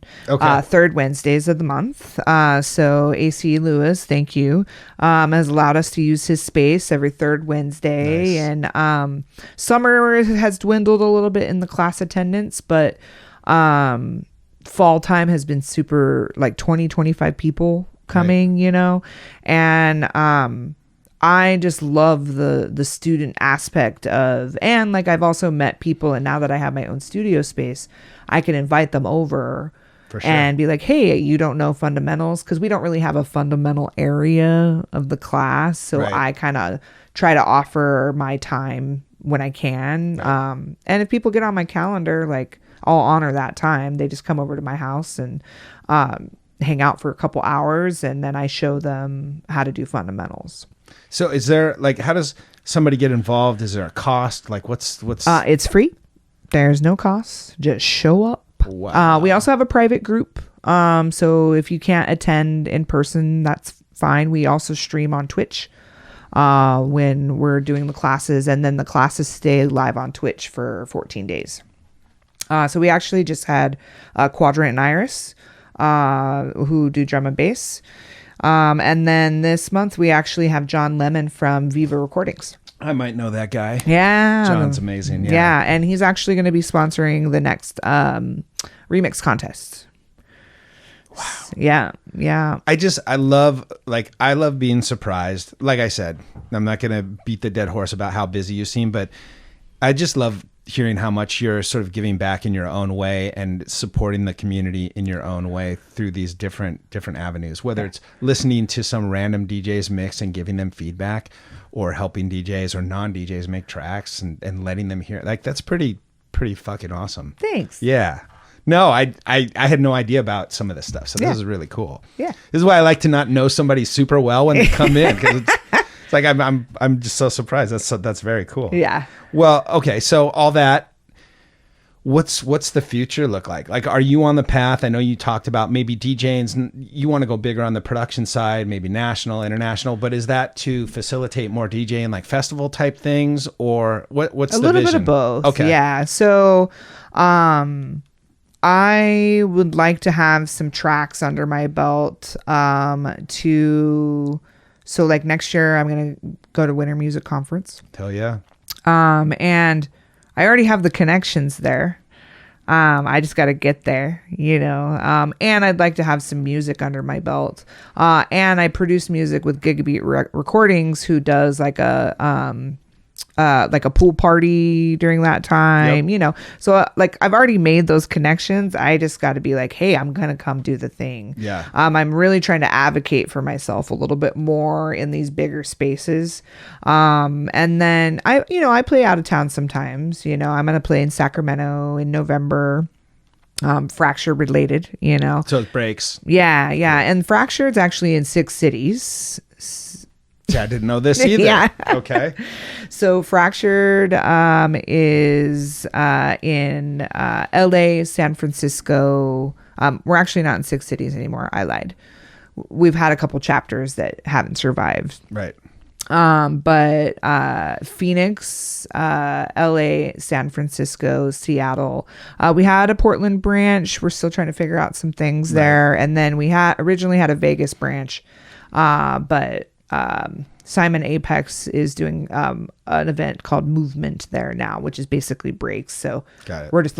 third Wednesdays of the month. So AC Lewis, thank you, has allowed us to use his space every third Wednesday. Nice. And summer has dwindled a little bit in the class attendance, but fall time has been super, like 20-25 people coming, you know, and I just love the student aspect of, and like I've also met people, and now that I have my own studio space, I can invite them over and be like, hey, you don't know fundamentals, because we don't really have a fundamental area of the class. So I kind of try to offer my time when I can. And if people get on my calendar, like I'll honor that time. They just come over to my house and hang out for a couple hours, and then I show them how to do fundamentals. So is there, like, how does somebody get involved? Is there a cost? Like what's it's free. There's no cost. Just show up. Wow. We also have a private group. So if you can't attend in person, that's fine. We also stream on Twitch when we're doing the classes, and then the classes stay live on Twitch for 14 days. So we actually just had Quadrant and Iris who do drum and bass. And then this month we actually have John Lemon from Viva Recordings. I might know that guy. Yeah. John's amazing. Yeah. And he's actually going to be sponsoring the next remix contest. Wow. Yeah. I love being surprised. Like I said, I'm not going to beat the dead horse about how busy you seem, but I just love hearing how much you're sort of giving back in your own way and supporting the community in your own way through these different avenues, whether it's listening to some random DJs mix and giving them feedback, or helping DJs or non-DJs make tracks and letting them hear. Like, that's pretty fucking awesome. Thanks. Yeah. No, I had no idea about some of this stuff. So this is really cool. Yeah. This is why I like to not know somebody super well when they come in, because it's like I'm just so surprised. That's very cool. Yeah. Well, okay. So all that, what's the future look like? Like, are you on the path? I know you talked about maybe DJing. You want to go bigger on the production side, maybe national, international. But is that to facilitate more DJing, like festival type things, or what's a the little vision? bit of both? Okay. Yeah. So, I would like to have some tracks under my belt so like next year I'm going to go to Winter Music Conference. Hell yeah. And I already have the connections there. I just got to get there, and I'd like to have some music under my belt. And I produce music with Gigabeat Recordings, who does like a pool party during that time, so like I've already made those connections. I just got to be like, hey, I'm gonna come do the thing. Yeah. I'm really trying to advocate for myself a little bit more in these bigger spaces. And then I play out of town sometimes. I'm gonna play in Sacramento in November. Fracture related, So it breaks. Yeah. And Fracture's actually in 6 cities. Yeah, I didn't know this either. Yeah. Okay. So Fractured is in LA, San Francisco. We're actually not in 6 cities anymore. I lied. We've had a couple chapters that haven't survived. Right. But Phoenix, LA, San Francisco, Seattle. We had a Portland branch. We're still trying to figure out some things there. And then we originally had a Vegas branch. But Simon Apex is doing an event called Movement there now, which is basically breaks. So we're just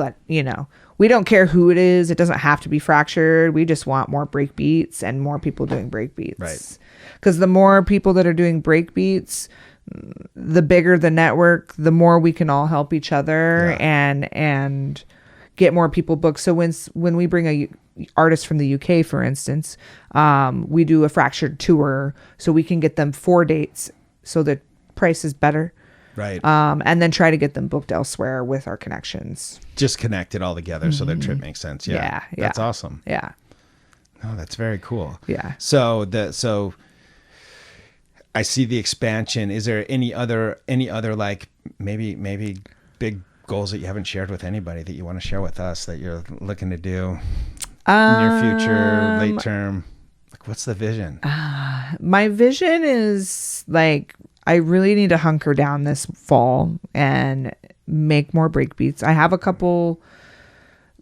we don't care who it is. It doesn't have to be Fractured. We just want more break beats and more people doing break beats. Right. Because the more people that are doing break beats, the bigger the network, the more we can all help each other and get more people booked. So when we bring a artist from the UK, for instance, we do a Fractured tour, so we can get them 4 dates, so the price is better. Right. And then try to get them booked elsewhere with our connections. Just connect it all together so their trip makes sense. Yeah. That's awesome. Yeah. Oh, that's very cool. Yeah. So I see the expansion. Is there any other like maybe big goals that you haven't shared with anybody that you want to share with us that you're looking to do in your future, late term? Like, what's the vision? My vision is like, I really need to hunker down this fall and make more break beats. I have a couple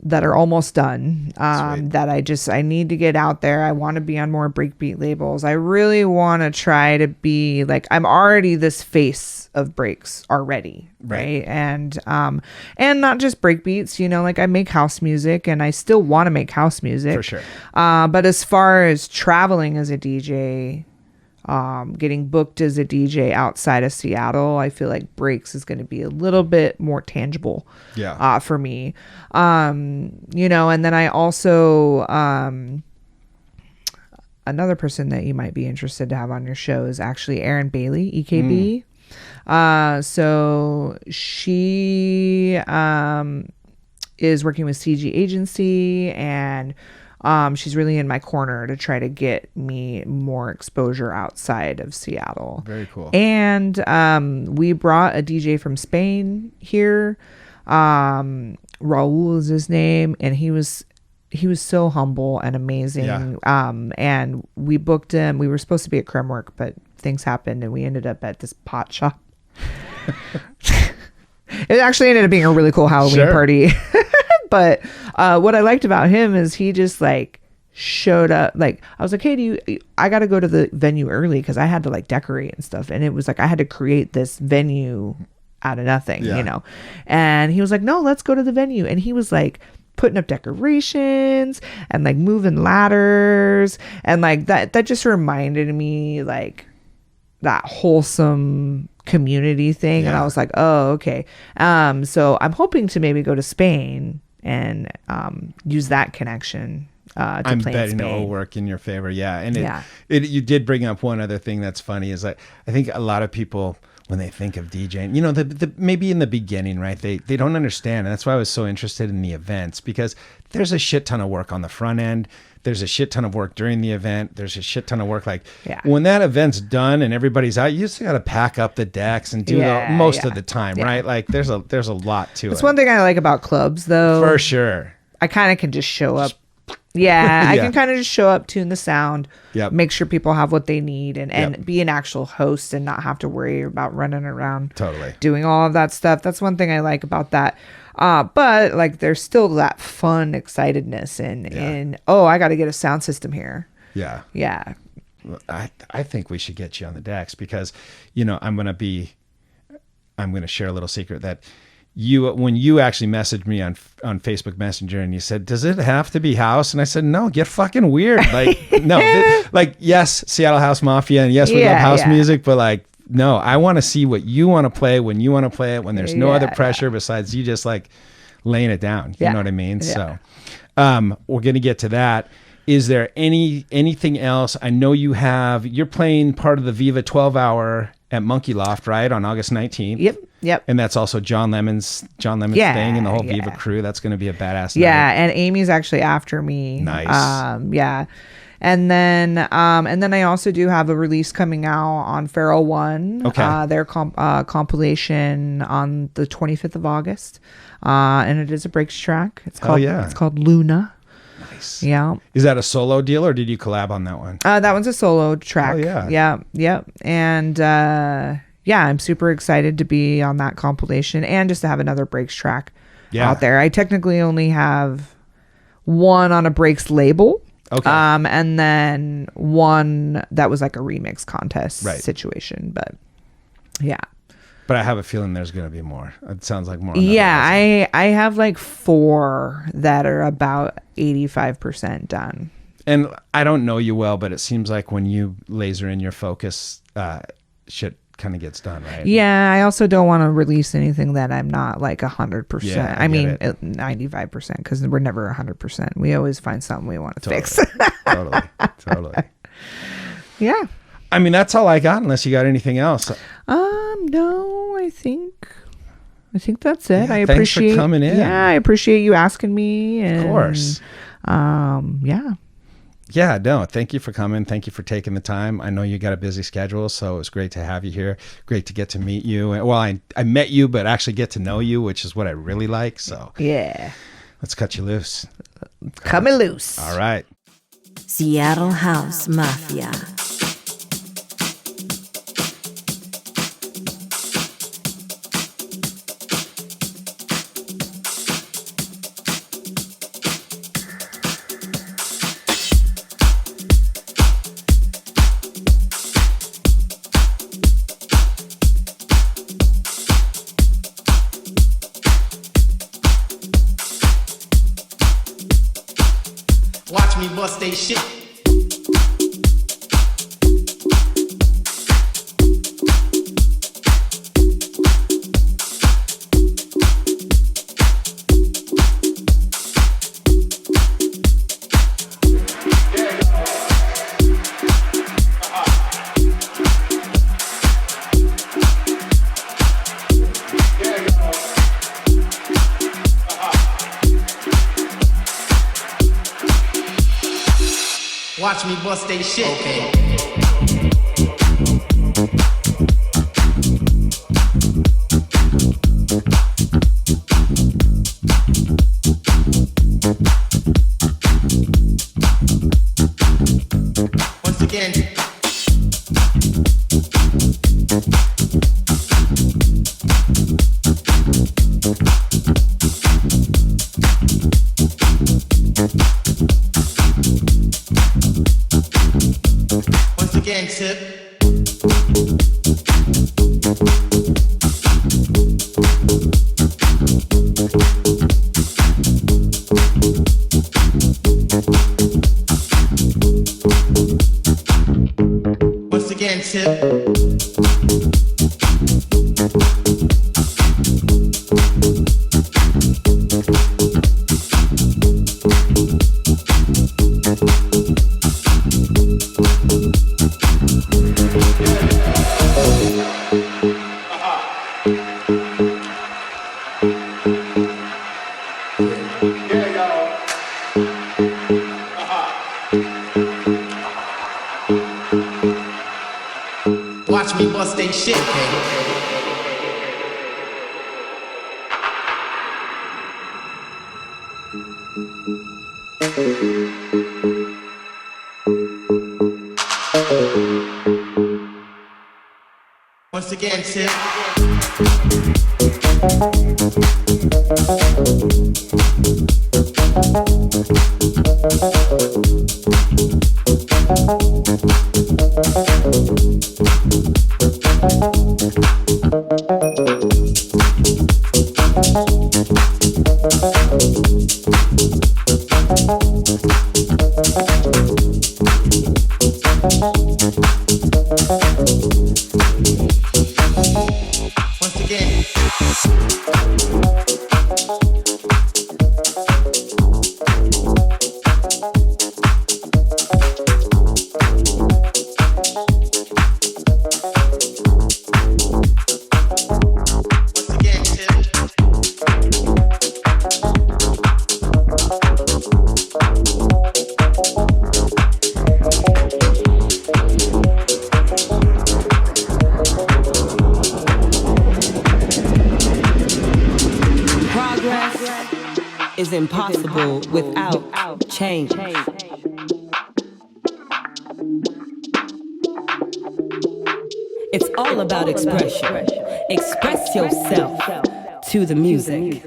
that are almost done that I need to get out there. I want to be on more breakbeat labels. I really want to try to be like, I'm already this face of breaks already. Right. And not just breakbeats, like I make house music and I still want to make house music. For sure. But as far as traveling as a DJ, getting booked as a DJ outside of Seattle, I feel like breaks is going to be a little bit more tangible for me. And then I also, another person that you might be interested to have on your show is actually Erin Bailey, EKB. So she is working with CG Agency, and she's really in my corner to try to get me more exposure outside of Seattle. Very cool. And we brought a DJ from Spain here. Raul is his name, and he was so humble and amazing. Yeah. And we booked him. We were supposed to be at Cremwork, but things happened and we ended up at this pot shop. It actually ended up being a really cool Halloween party. But what I liked about him is he just like showed up. Like, I was like, hey, I got to go to the venue early because I had to like decorate and stuff. And it was like, I had to create this venue out of nothing, you know? And he was like, no, let's go to the venue. And he was like putting up decorations and like moving ladders. And like that just reminded me like that wholesome community thing. And I was like, oh, okay. So I'm hoping to maybe go to Spain and use that connection. I'm betting it will work in your favor. Yeah. And you did bring up one other thing that's funny is that I think a lot of people, when they think of DJing, you know, the maybe in the beginning, right, they don't understand. And that's why I was so interested in the events, because there's a shit ton of work on the front end. There's a shit ton of work during the event. There's a shit ton of work. Like when that event's done and everybody's out, you just got to pack up the decks and do most of the time, right? Like there's a lot to it. That's one thing I like about clubs, though. For sure. I kind of can just show up. I can kind of just show up, tune the sound, make sure people have what they need, and be an actual host and not have to worry about running around doing all of that stuff. That's one thing I like about that. But like there's still that fun excitedness in I got to get a sound system here. Yeah. I think we should get you on the decks because, you know, I'm going to share a little secret that when you actually messaged me on Facebook Messenger and you said, does it have to be house? And I said, no, get fucking weird. Like, no, like, yes, Seattle House Mafia. And yes, we love house music, but like, no, I want to see what you want to play when you want to play it, when there's no other pressure besides you just like laying it down. You know what I mean? So, we're going to get to that. Is there anything else? I know you're playing part of the Viva 12-hour at Monkey Loft, right? On August 19th. Yep. And that's also John Lemon's thing and the whole Viva crew. That's going to be a badass night. And Amy's actually after me. Nice. And then I also do have a release coming out on Feral One. Okay. Their compilation on the 25th of August. And it is a breaks track. It's called Luna. Nice. Yeah. Is that a solo deal or did you collab on that one? That one's a solo track. Oh, yeah. Yeah. And I'm super excited to be on that compilation and just to have another breaks track out there. I technically only have one on a breaks label. Okay. And then one that was like a remix contest situation. But yeah. But I have a feeling there's going to be more. It sounds like more. Yeah, I have like 4 that are about 85% done. And I don't know you well, but it seems like when you laser in your focus, shit kind of gets done, right? Yeah, I also don't want to release anything that I'm not like 100%. Yeah, I mean, 95% because we're never 100%. We always find something we want to fix. Totally. Yeah. I mean, that's all I got unless you got anything else. No, I think that's it. Yeah, I thanks appreciate for coming in. Yeah, I appreciate you asking me. And, of course. Yeah. Yeah, no, thank you for coming. Thank you for taking the time. I know you got a busy schedule, so it was great to have you here. Great to get to meet you. Well, I met you, but actually get to know you, which is what I really like. So yeah, let's cut you loose. Coming loose. All right. Seattle House Mafia. Watch me bust they shit. Watch me bust they shit. Okay. Once again. tip. Once again, tip. Watch me bust they shit, okay? Once again, tip. Once again. Is impossible without change. It's all about expression. Express yourself to the music.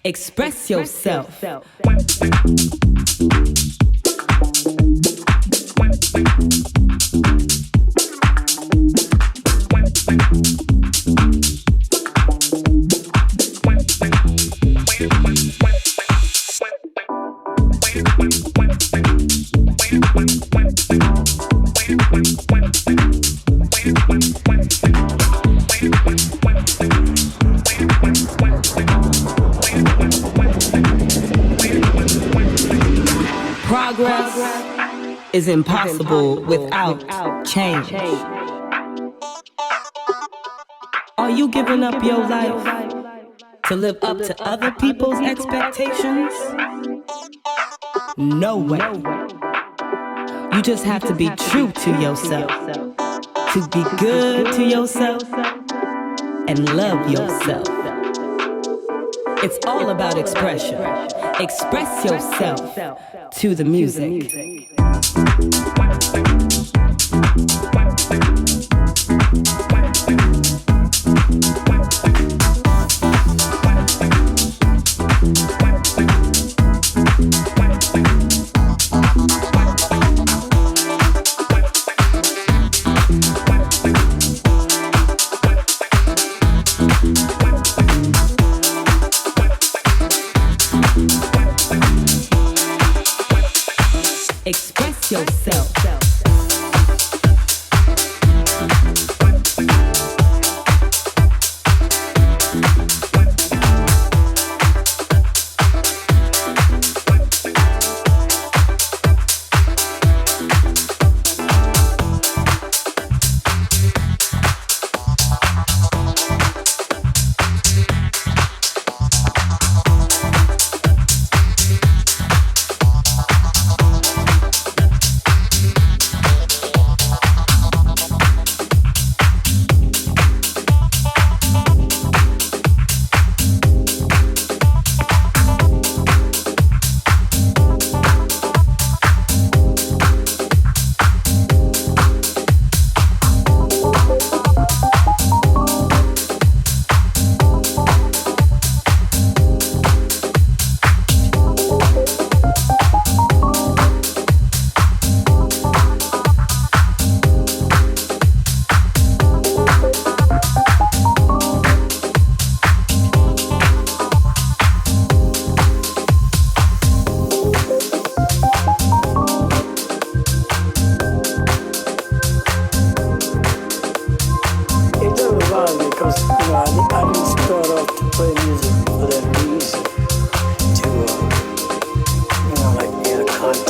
Express yourself. Progress is impossible without change. Are you giving up your life to live up to other people's expectations? No way. You just have to be true to yourself, to be good to yourself, and love yourself. It's all about expression. Express yourself to the music. Express yourself.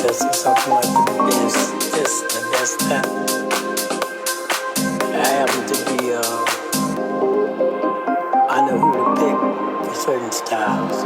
contest or something like the best this and the best that. I happen to be, I know who to pick for certain styles.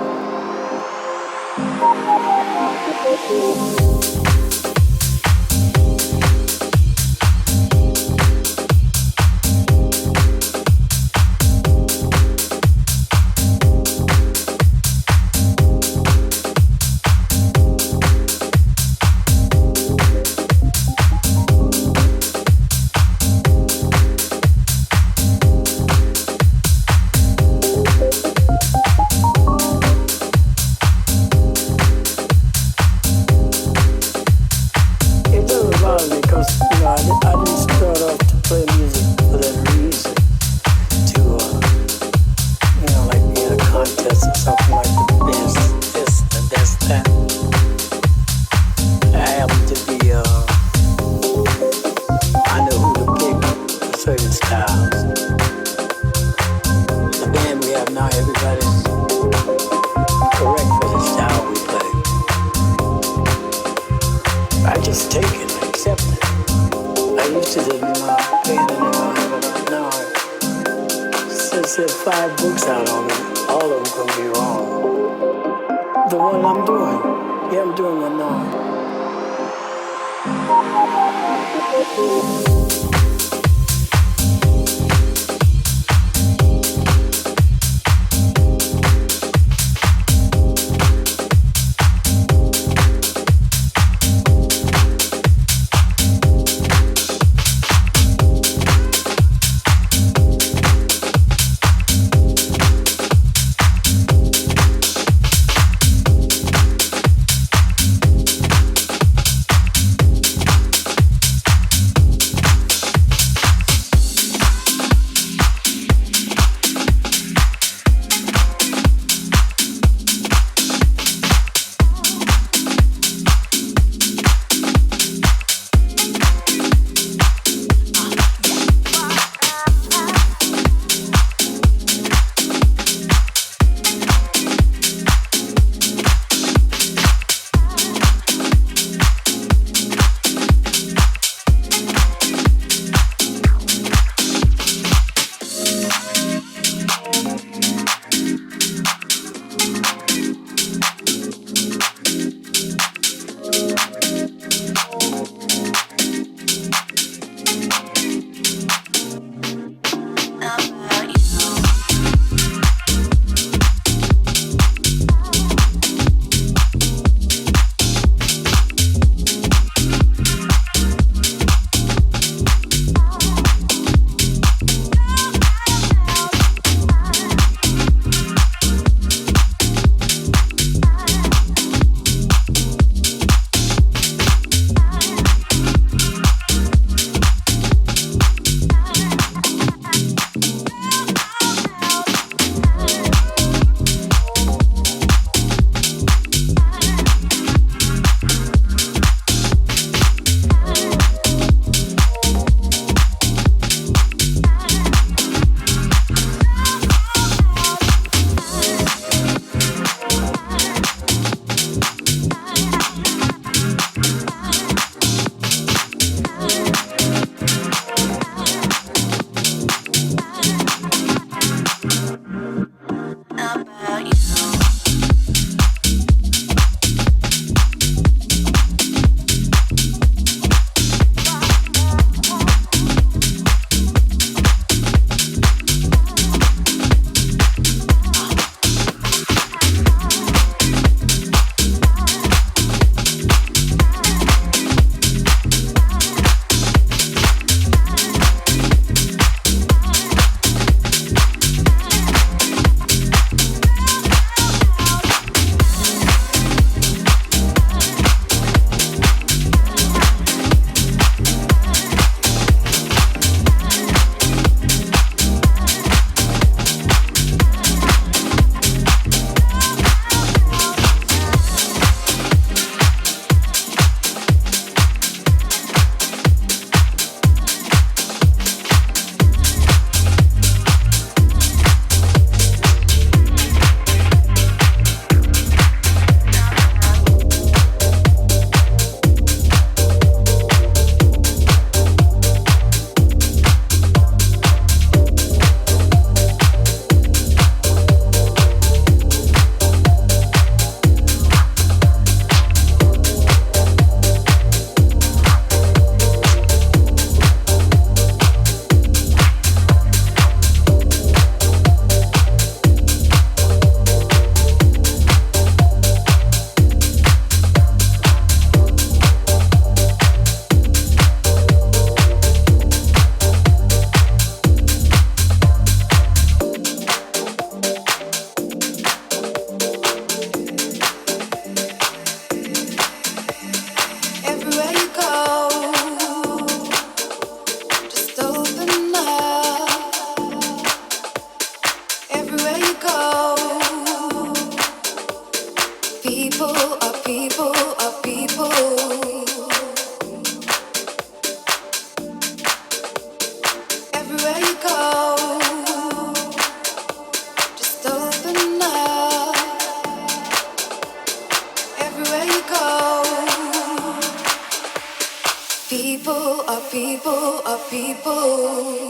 People are people are people.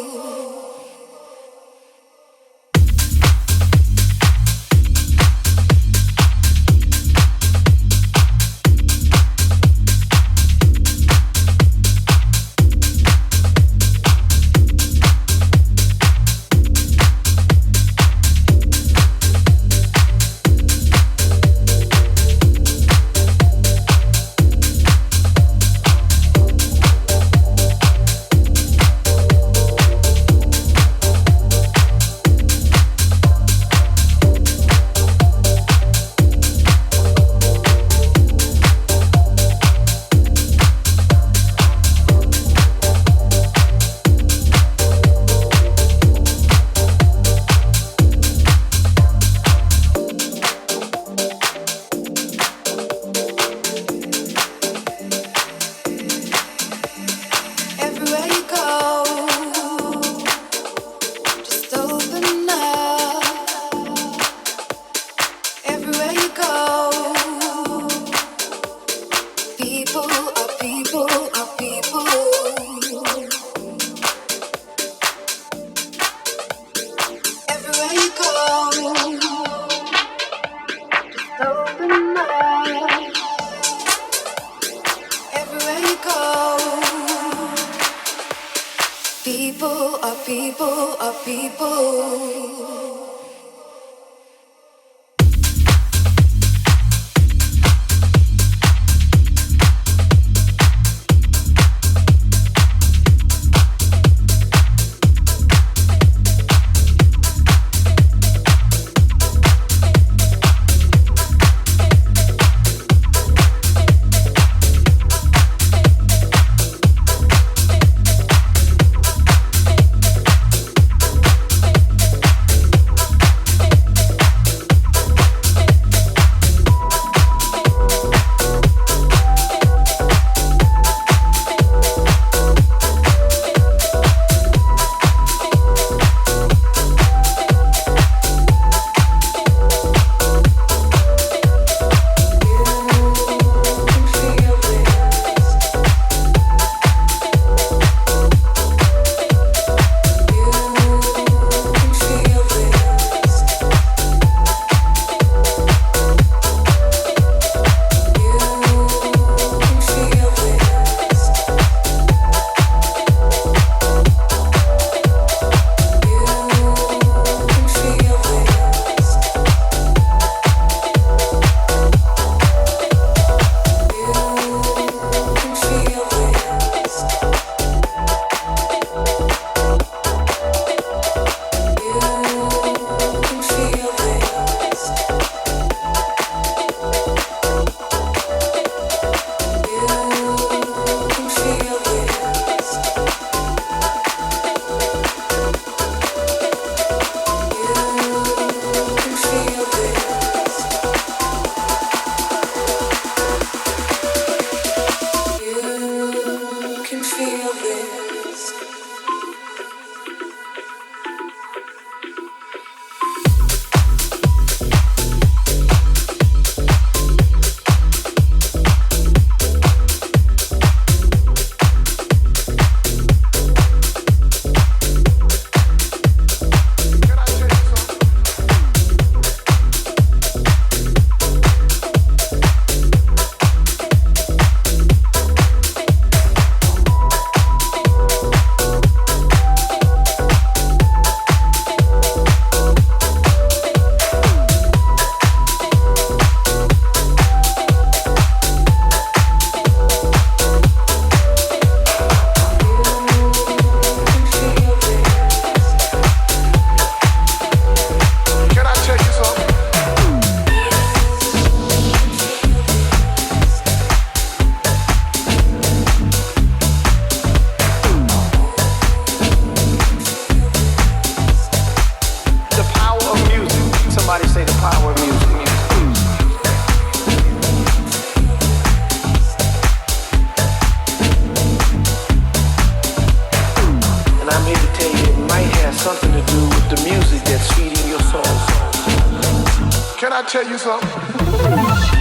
tell you something?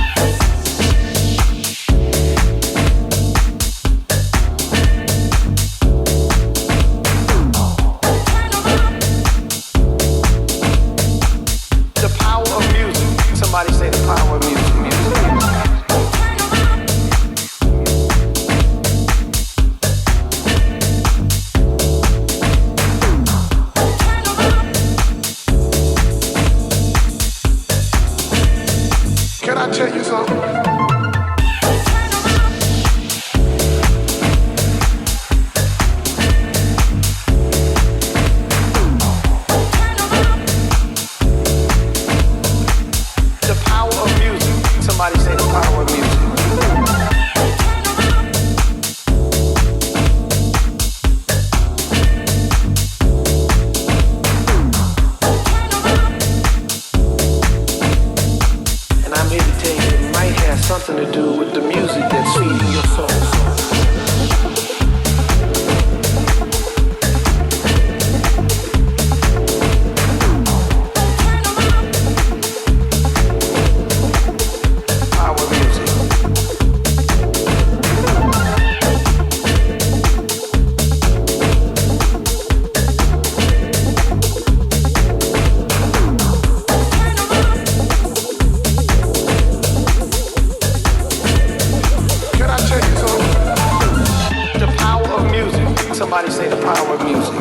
Somebody say the power of music.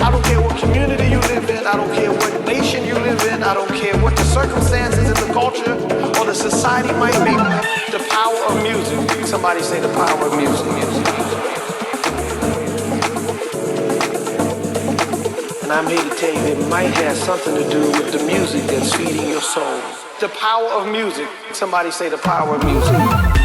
I don't care what community you live in, I don't care what nation you live in, I don't care what the circumstances in the culture or the society might be. The power of music. Somebody say the power of music. And I'm here to tell you it might have something to do with the music that's feeding your soul. The power of music. Somebody say the power of music.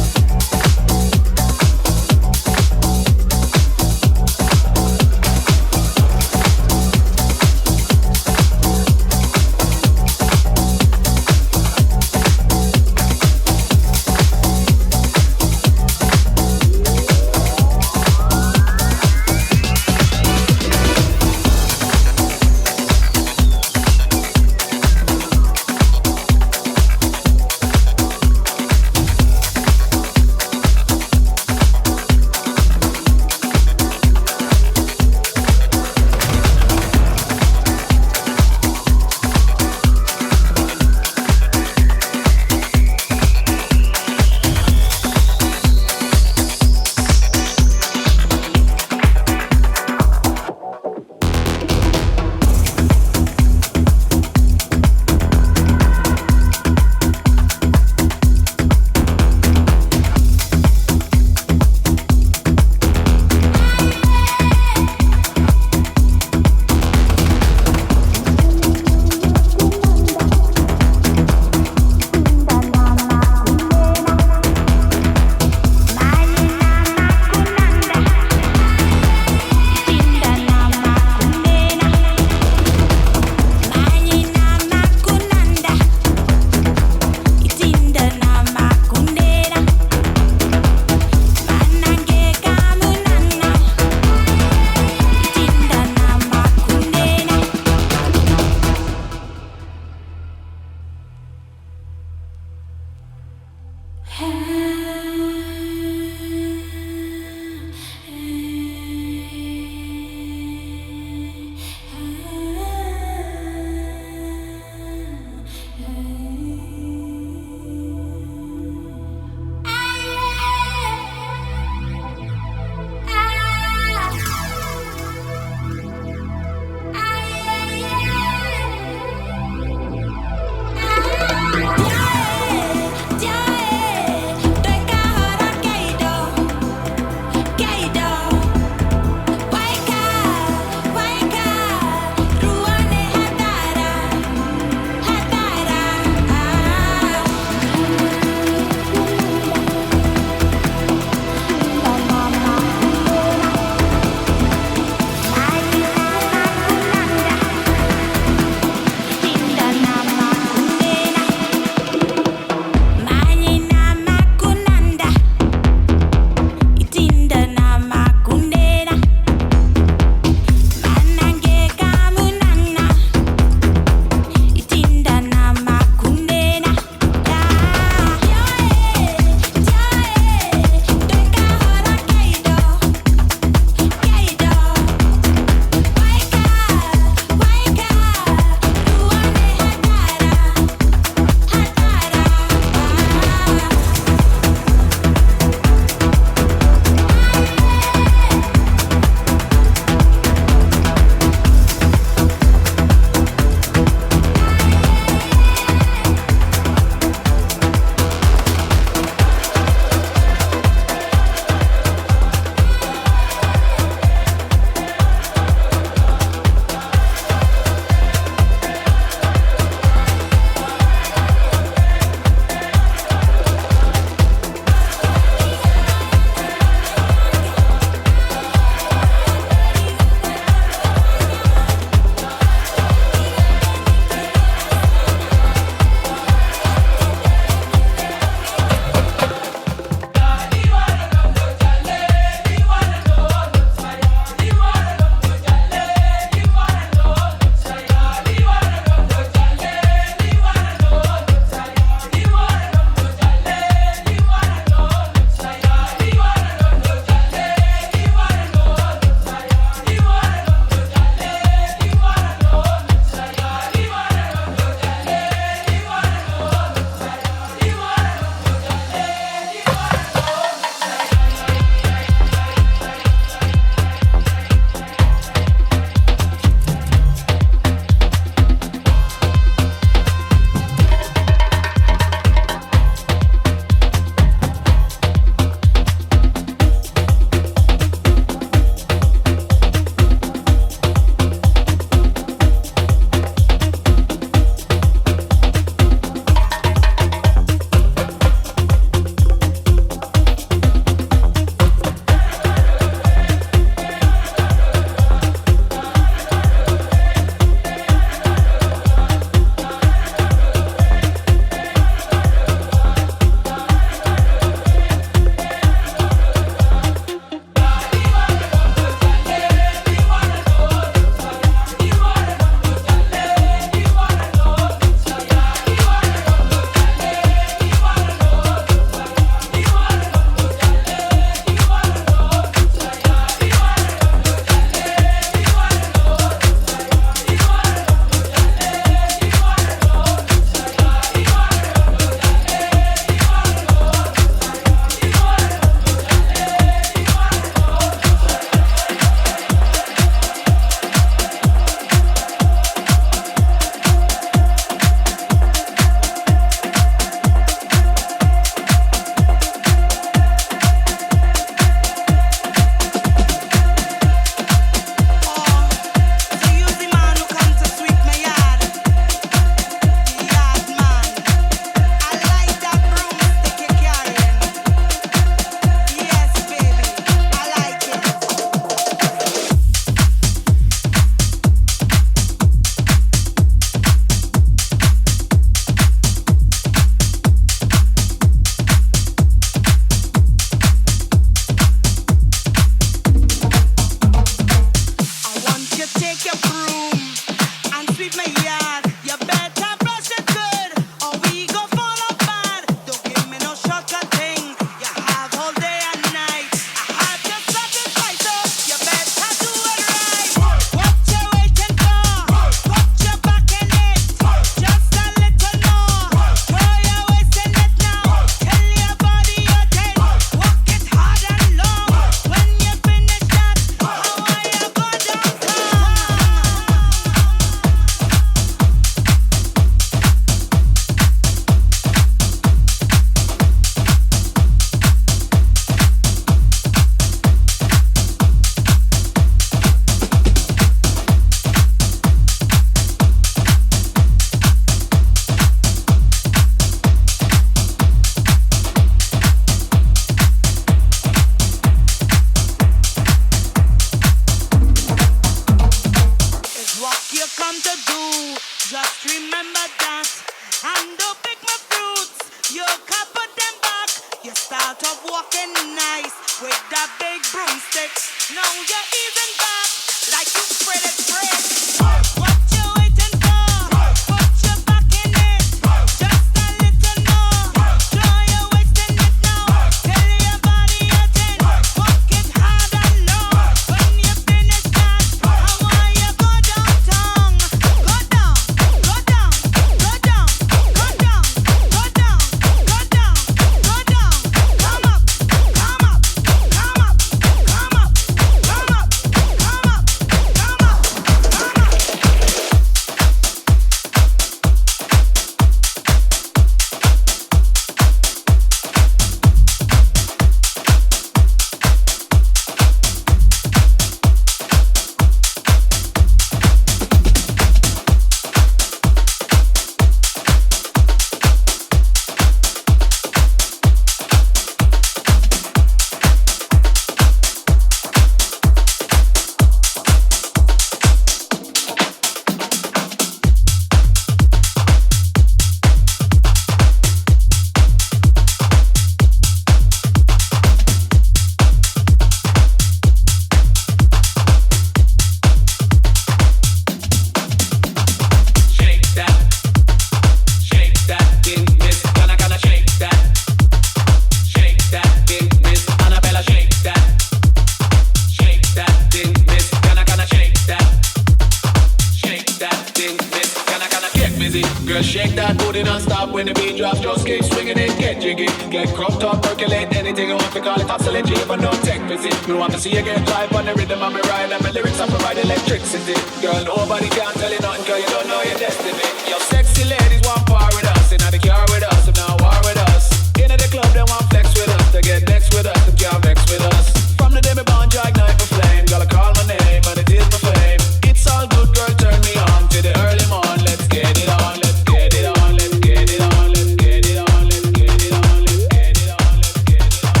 when the beat drops, just keep swinging it, get jiggy. Get crunked up, percolate, anything you want to call it oscillate, but no tech visit. We want to see you get live on the rhythm of me ride, and my lyrics I provide electricity. Girl, nobody can tell you nothing, cause you don't know your destiny. Your sexy ladies want par with us, they not the car with us, they not war with us. In the club, they want flex with us, they get next with us, they can't vex with us. From the day me born, I ignite my flame, girl, I call my name, and it is my fame. It's all good, girl, turn me on to the early morn, let's get it on, let's get it on, let's get it on, let's get it on, let's get it on, let's get it on, let's get it on, let's get it on,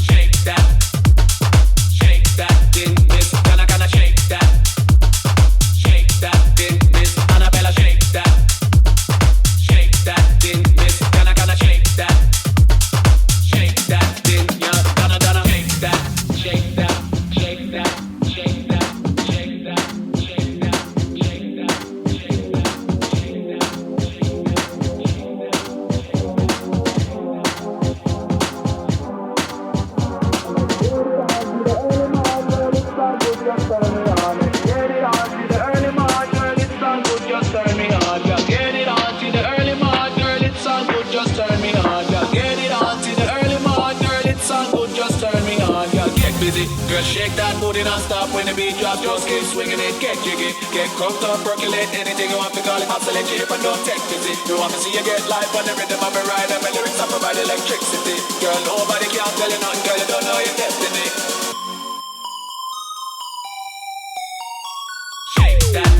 shake that thing, miss, gonna shake that thing, miss, Annabella, shake that thing, miss, gonna shake that thing, yeah, gonna shake that, shake that, shake that, shake that, shake that, shake that, shake that, shake that, shake girl, shake that booty non-stop when the beat drops, just keep swinging it, get jiggy. Get crunked up, percolate, anything you want to call it, oscillate, but don't take pity. We want to see you get live on the rhythm of me ride, and my lyrics I provide electricity. Girl, nobody can tell you nothing, girl, you don't know your destiny. Shake that.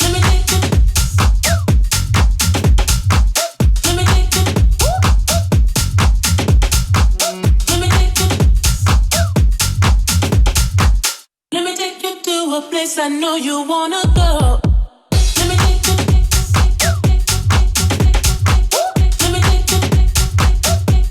Let me know you wanna go. Let me take you. Let me take you. Let me take you. Let me take you.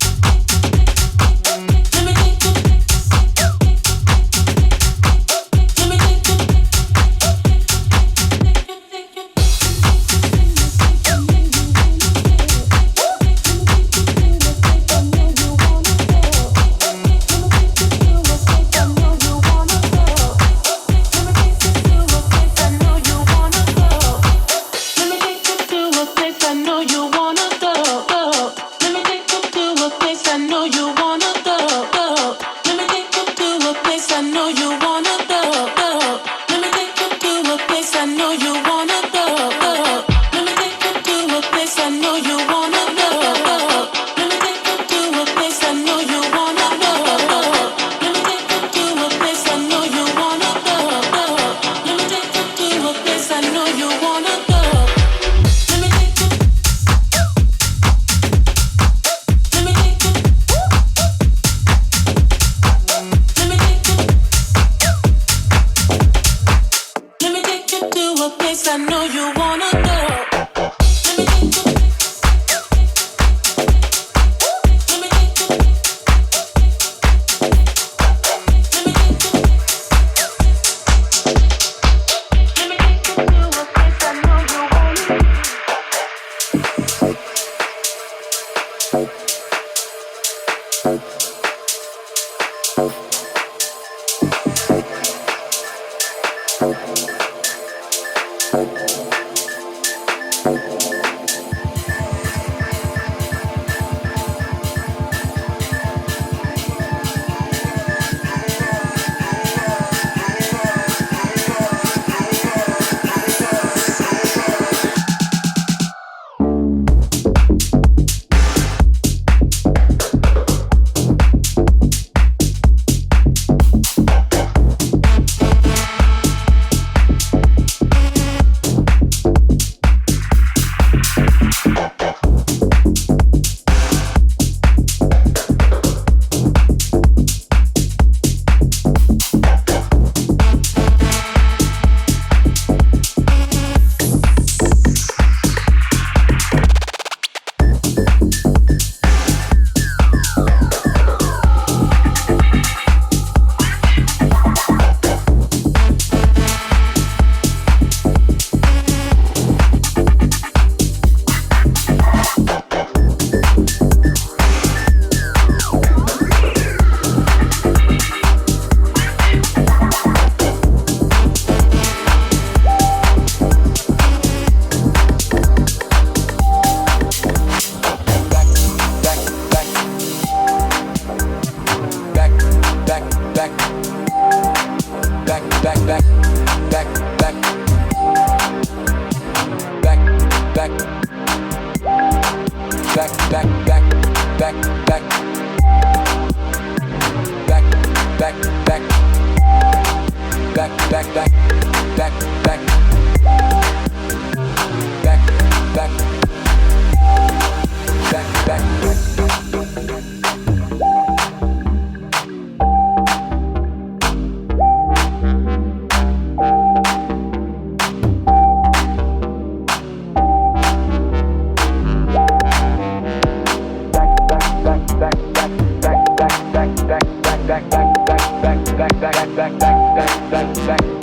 back.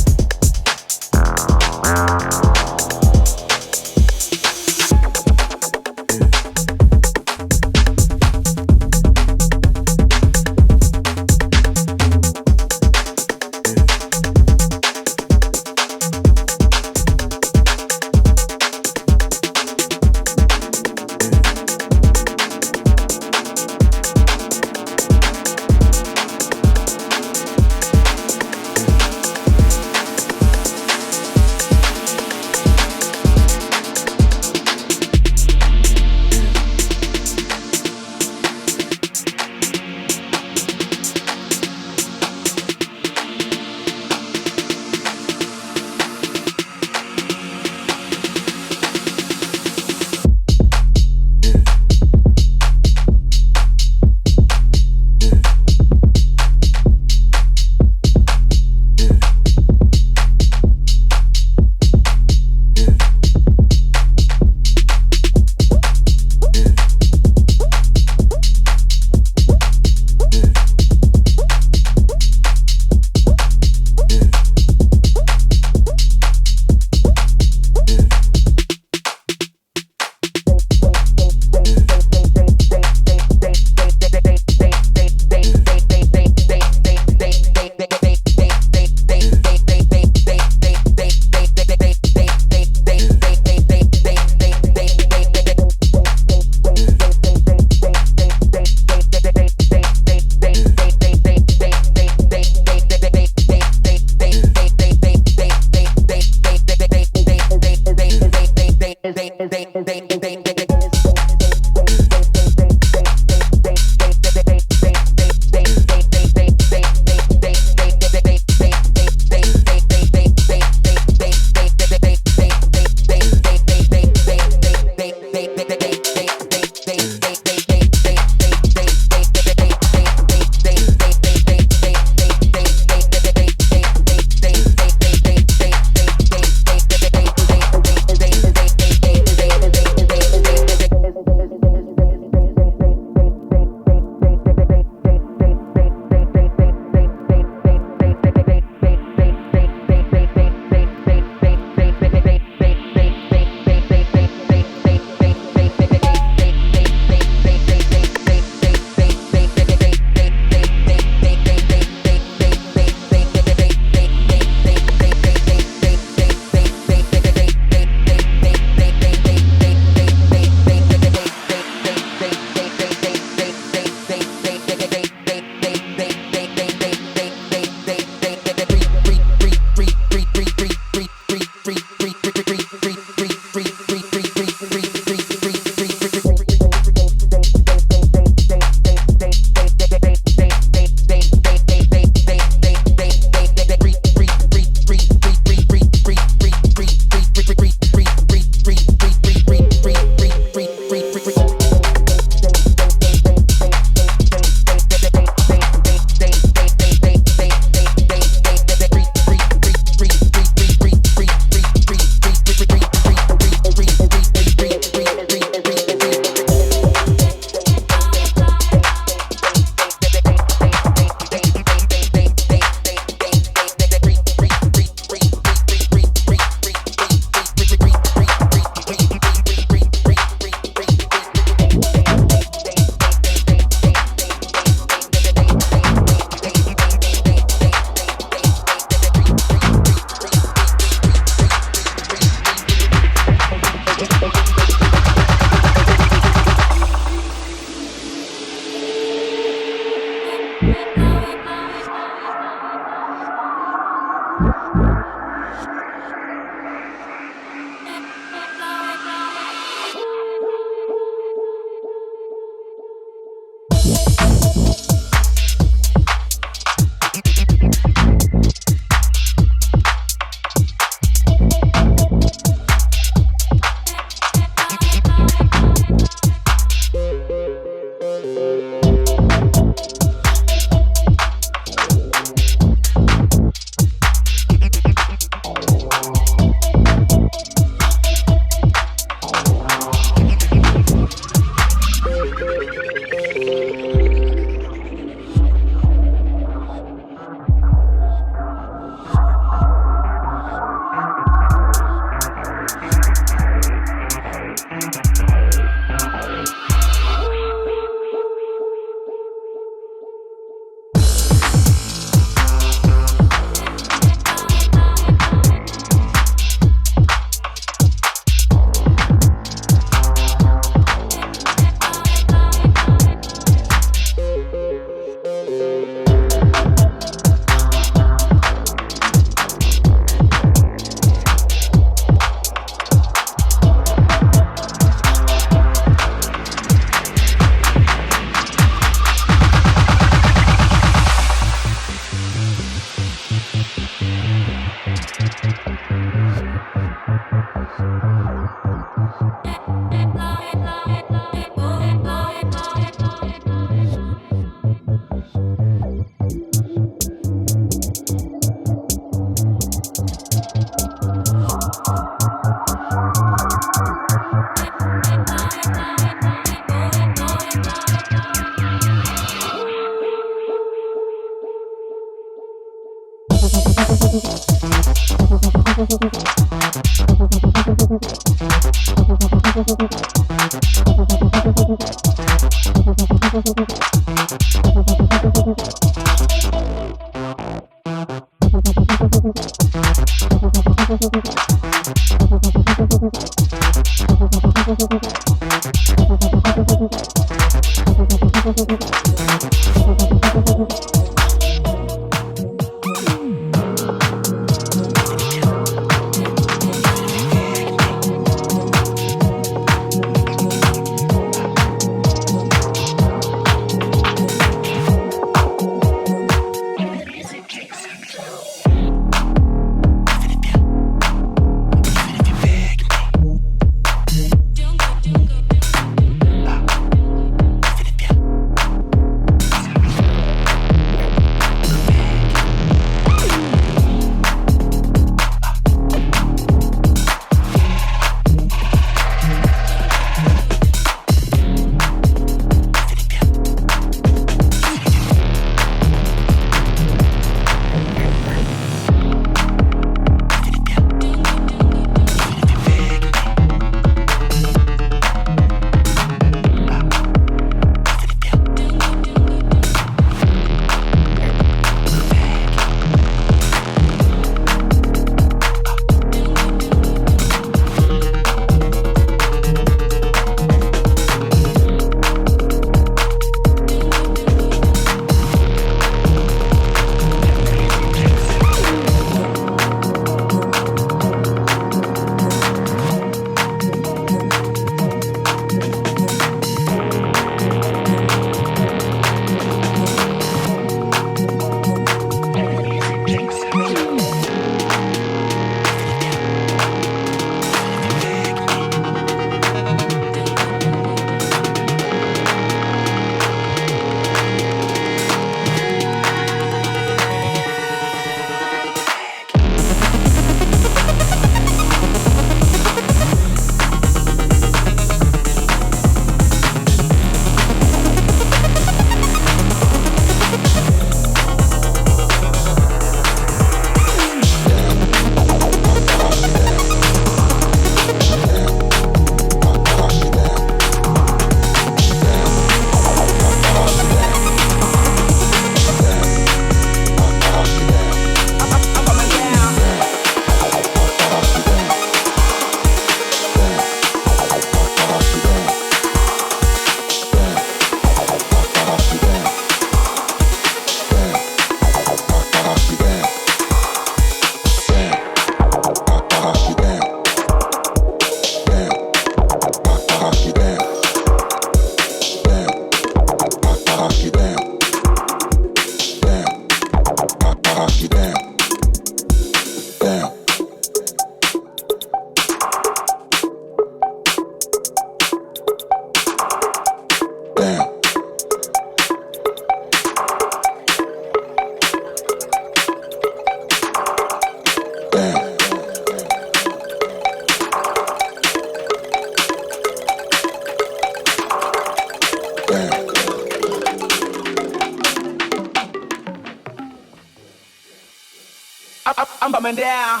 I'm coming down.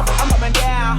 I'm coming down.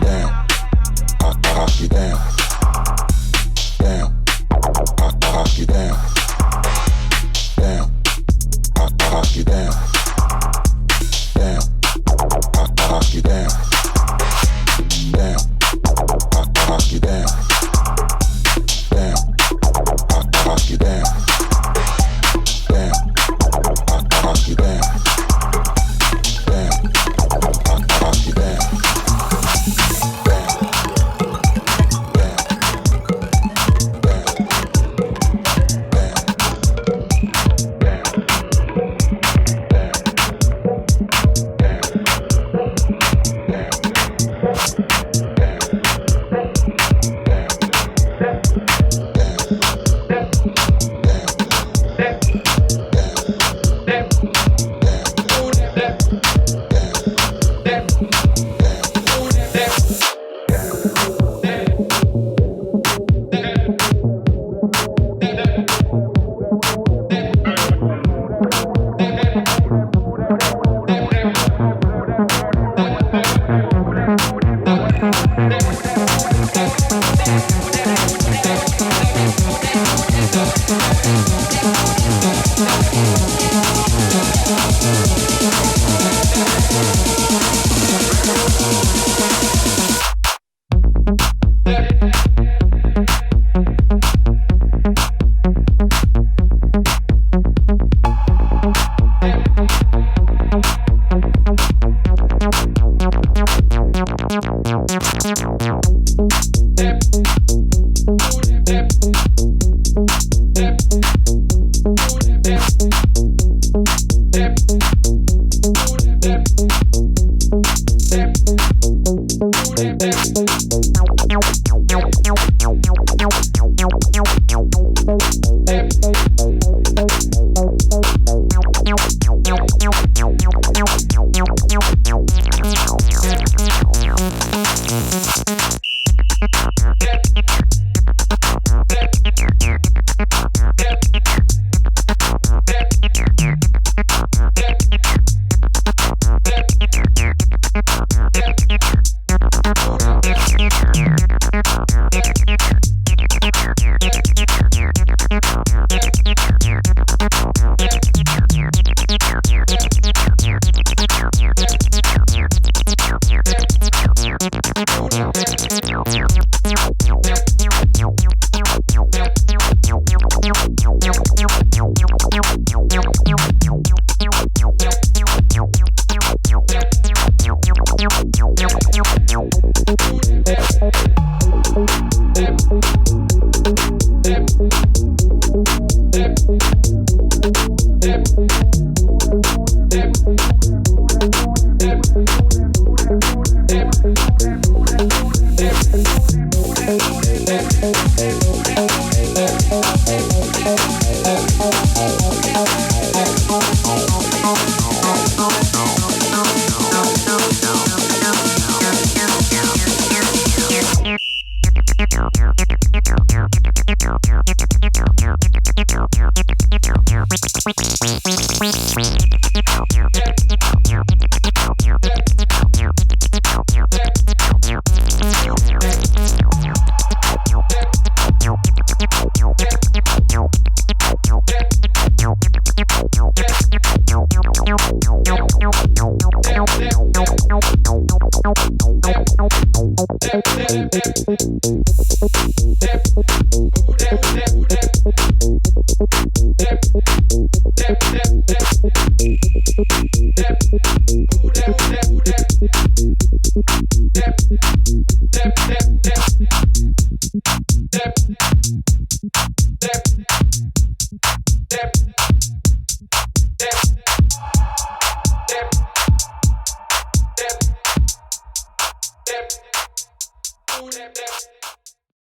Step.